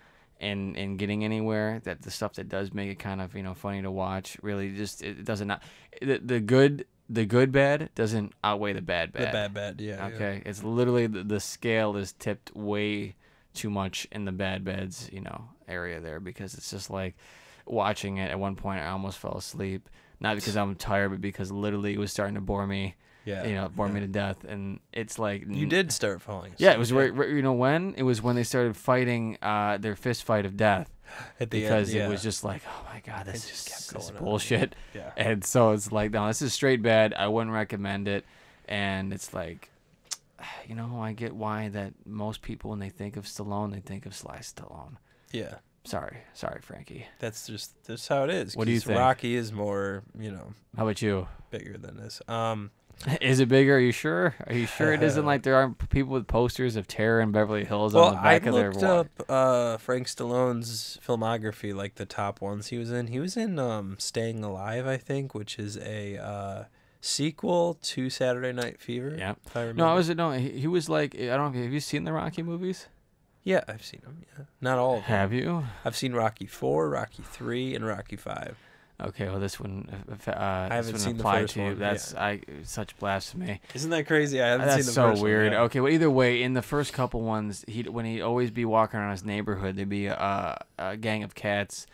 in getting anywhere, that the stuff that does make it kind of funny to watch really just it doesn't the good bad doesn't outweigh the bad. The bad, yeah. Okay, yeah. It's literally the scale is tipped way too much in the beds area there, because it's just like watching it at one point I almost fell asleep, not because I'm tired, but because literally it was starting to bore me. Yeah, bore me to death, and it's like you did start falling asleep. Yeah, it was right. When it was when they started fighting their fist fight of death, at the because end, it was just like, oh my god, this is bullshit. Yeah, and so it's like, no, this is straight bad. I wouldn't recommend it. And it's like, I get why that most people, when they think of Stallone, they think of Sly Stallone. Yeah. Sorry, Frankie. That's how it is. What do you think? Rocky is more, How about you? bigger than this. Is it bigger? Are you sure? Are you sure it isn't like there aren't people with posters of Terror in Beverly Hills on the back of their wall? I looked up Frank Stallone's filmography, like the top ones he was in. He was in Staying Alive, I think, which is a sequel to Saturday Night Fever. Yeah. If I remember. He was like, I don't know, have you seen the Rocky movies? Yeah, I've seen them. Yeah, not all of them. Have you? I've seen Rocky 4, Rocky 3, and Rocky 5. Okay, well, this one, I haven't seen the first to you. one. That's such blasphemy. Isn't that crazy? I haven't seen the first one. That's so weird. Yeah. Okay, well, either way, in the first couple ones, when he'd always be walking around his neighborhood, there'd be a gang of cats,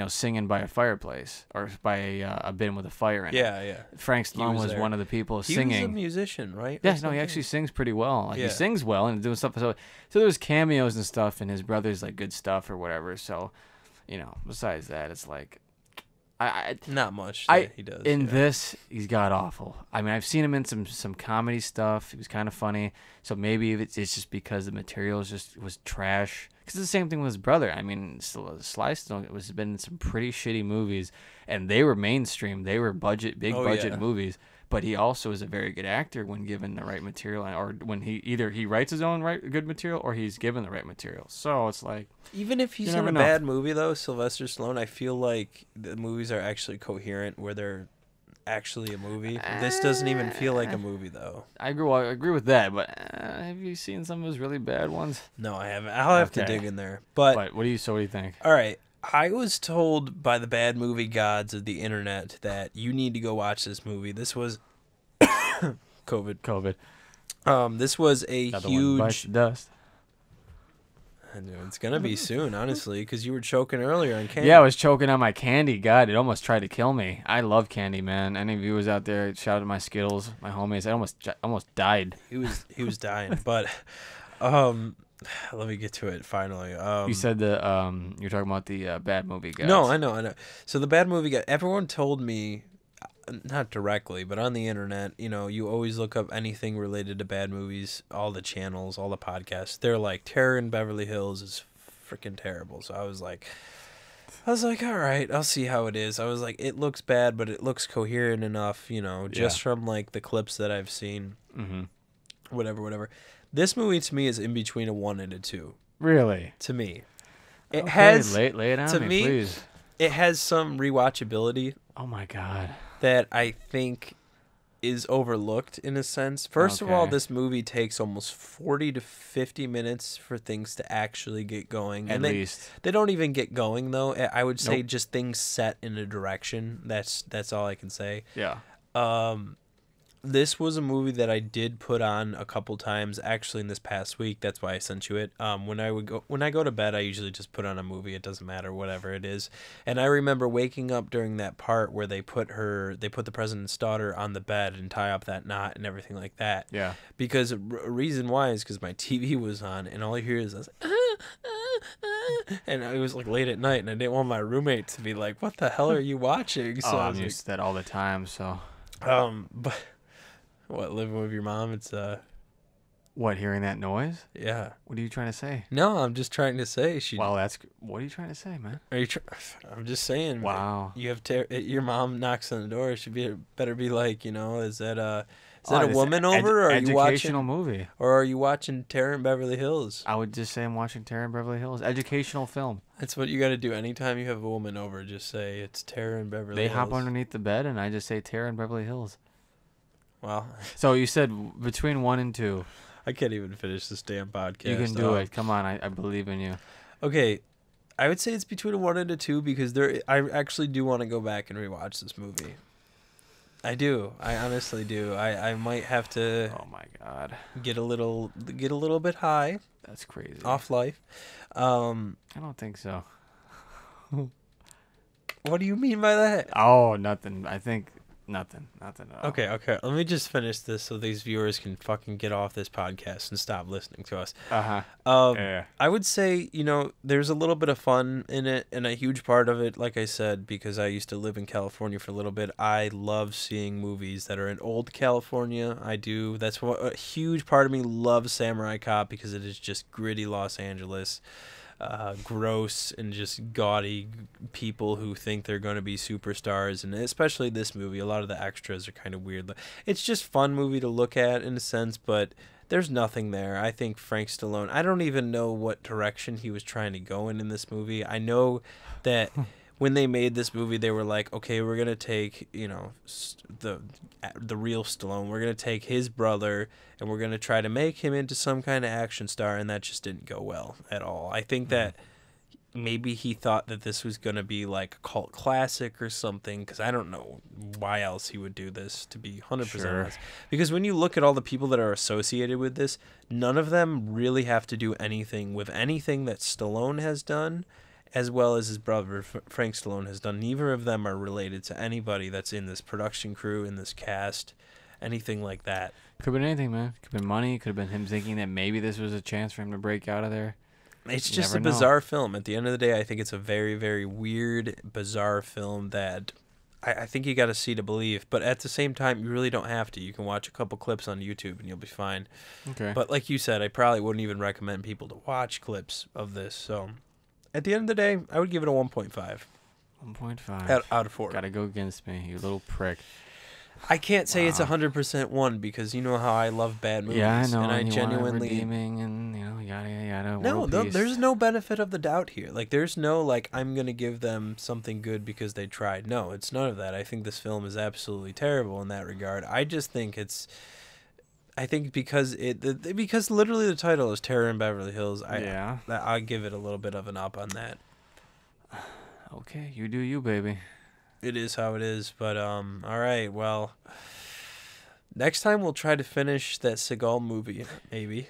singing by a fireplace or by a bin with a fire in it. Yeah. Frank Stallone was one of the people singing. He was a musician, right? Yeah, no, he actually sings pretty well. He sings well and doing stuff. So there was cameos and stuff, and his brother's like good stuff or whatever. So, besides that, it's like, not much he does. In this, he's god awful. I mean, I've seen him in some comedy stuff. He was kind of funny. So maybe it's just because the material was trash. Because it's the same thing with his brother. I mean, Sly Stallone has been in some pretty shitty movies, and they were mainstream. They were big budget movies. But he also is a very good actor when given the right material, or when he writes his own good material, or he's given the right material. So it's like, even if he's in a bad movie, though, Sylvester Stallone, I feel like the movies are actually coherent, where they're actually a movie. This doesn't even feel like a movie, though. I agree with that, but have you seen some of his really bad ones? No, I haven't. I'll have to dig in there. But what do you think? All right. I was told by the bad movie gods of the internet that you need to go watch this movie. This was COVID. This was a huge dust. I know it's gonna be soon, honestly, because you were choking earlier on candy. Yeah, I was choking on my candy. God, it almost tried to kill me. I love candy, man. Any viewers out there, shout out to my Skittles, my homies. I almost died. He was dying, but let me get to it finally. You said you're talking about the bad movie guys. No, I know. So the bad movie guy. Everyone told me not directly, but on the internet, you know, you always look up anything related to bad movies, all the channels, all the podcasts. They're like, Terror in Beverly Hills is freaking terrible. So I was like, all right, I'll see how it is. I was like, it looks bad, but it looks coherent enough, you know, just from like the clips that I've seen. Mm-hmm. Whatever. This movie to me is in between a 1 and a 2. Really? To me. It okay, has, lay it on to me, please. It has some rewatchability. Oh my God. That I think is overlooked in a sense. First of all, this movie takes almost 40 to 50 minutes for things to actually get going. At least. They don't even get going, though. I would say just things set in a direction. That's all I can say. Yeah. This was a movie that I did put on a couple times, actually, in this past week. That's why I sent you it. When I go to bed, I usually just put on a movie. It doesn't matter, whatever it is. And I remember waking up during that part where they put the president's daughter on the bed and tie up that knot and everything like that. Yeah. Because a reason why is because my TV was on, and all I hear is this, and it was like late at night, and I didn't want my roommate to be like, "What the hell are you watching?" So I'm used to that all the time. So. But. What, living with your mom? It's What, hearing that noise? Yeah. What are you trying to say? No, I'm just trying to say she. Well, what are you trying to say, man? Are you? I'm just saying. Wow. You have your mom knocks on the door. It should better be like, you know, is that a woman over, or are you watching educational movie? Or are you watching Terror in Beverly Hills? I would just say I'm watching Terror in Beverly Hills. Educational film. That's what you got to do. Anytime you have a woman over, just say it's Terror in Beverly Hills. They hop underneath the bed, and I just say Terror in Beverly Hills. Well, so you said between 1 and 2. I can't even finish this damn podcast. You can do it. Come on, I believe in you. Okay, I would say it's between a 1 and a 2 because I actually do want to go back and rewatch this movie. I do. I honestly do. I might have to. Oh my God. Get a little bit high. That's crazy. Off life. I don't think so. What do you mean by that? Oh, nothing. I think. Nothing at all. Okay. Let me just finish this so these viewers can fucking get off this podcast and stop listening to us. Yeah. I would say, you know, there's a little bit of fun in it, and a huge part of it, like I said, because I used to live in California for a little bit, I love seeing movies that are in old California. I do. That's what a huge part of me loves Samurai Cop, because it is just gritty Los Angeles. Gross and just gaudy people who think they're going to be superstars, and especially this movie, a lot of the extras are kind of weird. It's just fun movie to look at in a sense, but there's nothing there. I think Frank Stallone, I don't even know what direction he was trying to go in this movie. I know that when they made this movie, they were like, okay, we're going to take, you know, the real Stallone, we're going to take his brother, and we're going to try to make him into some kind of action star, and that just didn't go well at all. I think that maybe he thought that this was going to be like a cult classic or something, because I don't know why else he would do this, to be 100% honest. Because when you look at all the people that are associated with this, none of them really have to do anything with anything that Stallone has done, as well as his brother Frank Stallone has done. Neither of them are related to anybody that's in this production crew, in this cast, anything like that. Could have been anything, man. Could have been money. Could have been him thinking that maybe this was a chance for him to break out of there. It's just a bizarre film. At the end of the day, I think it's a very, very weird, bizarre film that I think you got to see to believe. But at the same time, you really don't have to. You can watch a couple clips on YouTube and you'll be fine. Okay. But like you said, I probably wouldn't even recommend people to watch clips of this. So at the end of the day, I would give it a 1.5. 1.5 out of 4. Gotta go against me, you little prick. I can't say it's 100% 1 because you know how I love bad movies. Yeah, I know. And I you genuinely redeeming and yada yada. No, there's no benefit of the doubt here. Like, there's no like I'm gonna give them something good because they tried. No, it's none of that. I think this film is absolutely terrible in that regard. I just think because because literally the title is Terror in Beverly Hills. I give it a little bit of an up on that. Okay, you do you, baby. It is how it is, but all right, well, next time we'll try to finish that Seagal movie, maybe.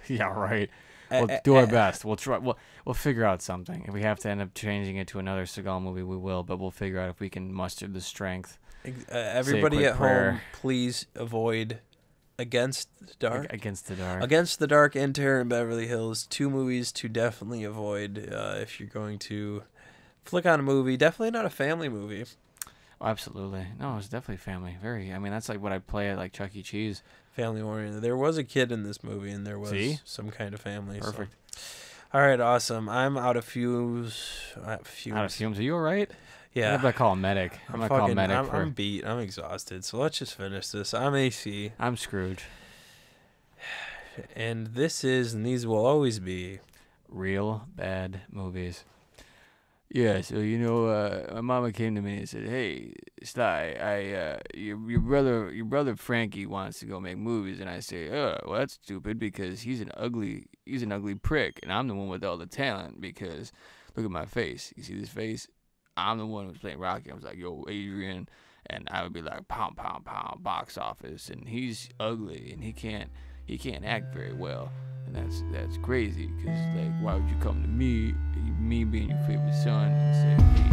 Yeah, right. We'll do our best. We'll try. We'll figure out something. If we have to end up changing it to another Seagal movie, we will. But we'll figure out if we can muster the strength. Everybody at home, please avoid Against the Dark. Against the Dark. Against the Dark and Terror in Beverly Hills. 2 movies to definitely avoid if you're going to flick on a movie. Definitely not a family movie. Absolutely. No, it's definitely family. Very. I mean, that's like what I play at like Chuck E. Cheese. Family oriented. There was a kid in this movie, and there was See? some kind of family. Perfect. So. All right, awesome. I'm out of fumes. Out of fumes. Are you all right? Yeah. I'm gonna call a medic. I'm gonna call a medic. I'm beat. I'm exhausted. So let's just finish this. I'm AC. I'm Scrooge. And this is, and these will always be, Real bad movies. Yeah, so my mama came to me and said, "Hey, Sly, your brother Frankie wants to go make movies," and I say, "Oh, well, that's stupid because he's an ugly prick, and I'm the one with all the talent because look at my face. You see this face? I'm the one who's playing Rocky." I was like, "Yo, Adrian," and I would be like, "Pound, pound, pound, box office," and he's ugly and he can't act very well. And that's crazy, because like, why would you come to me being your favorite son, and say, "Hey,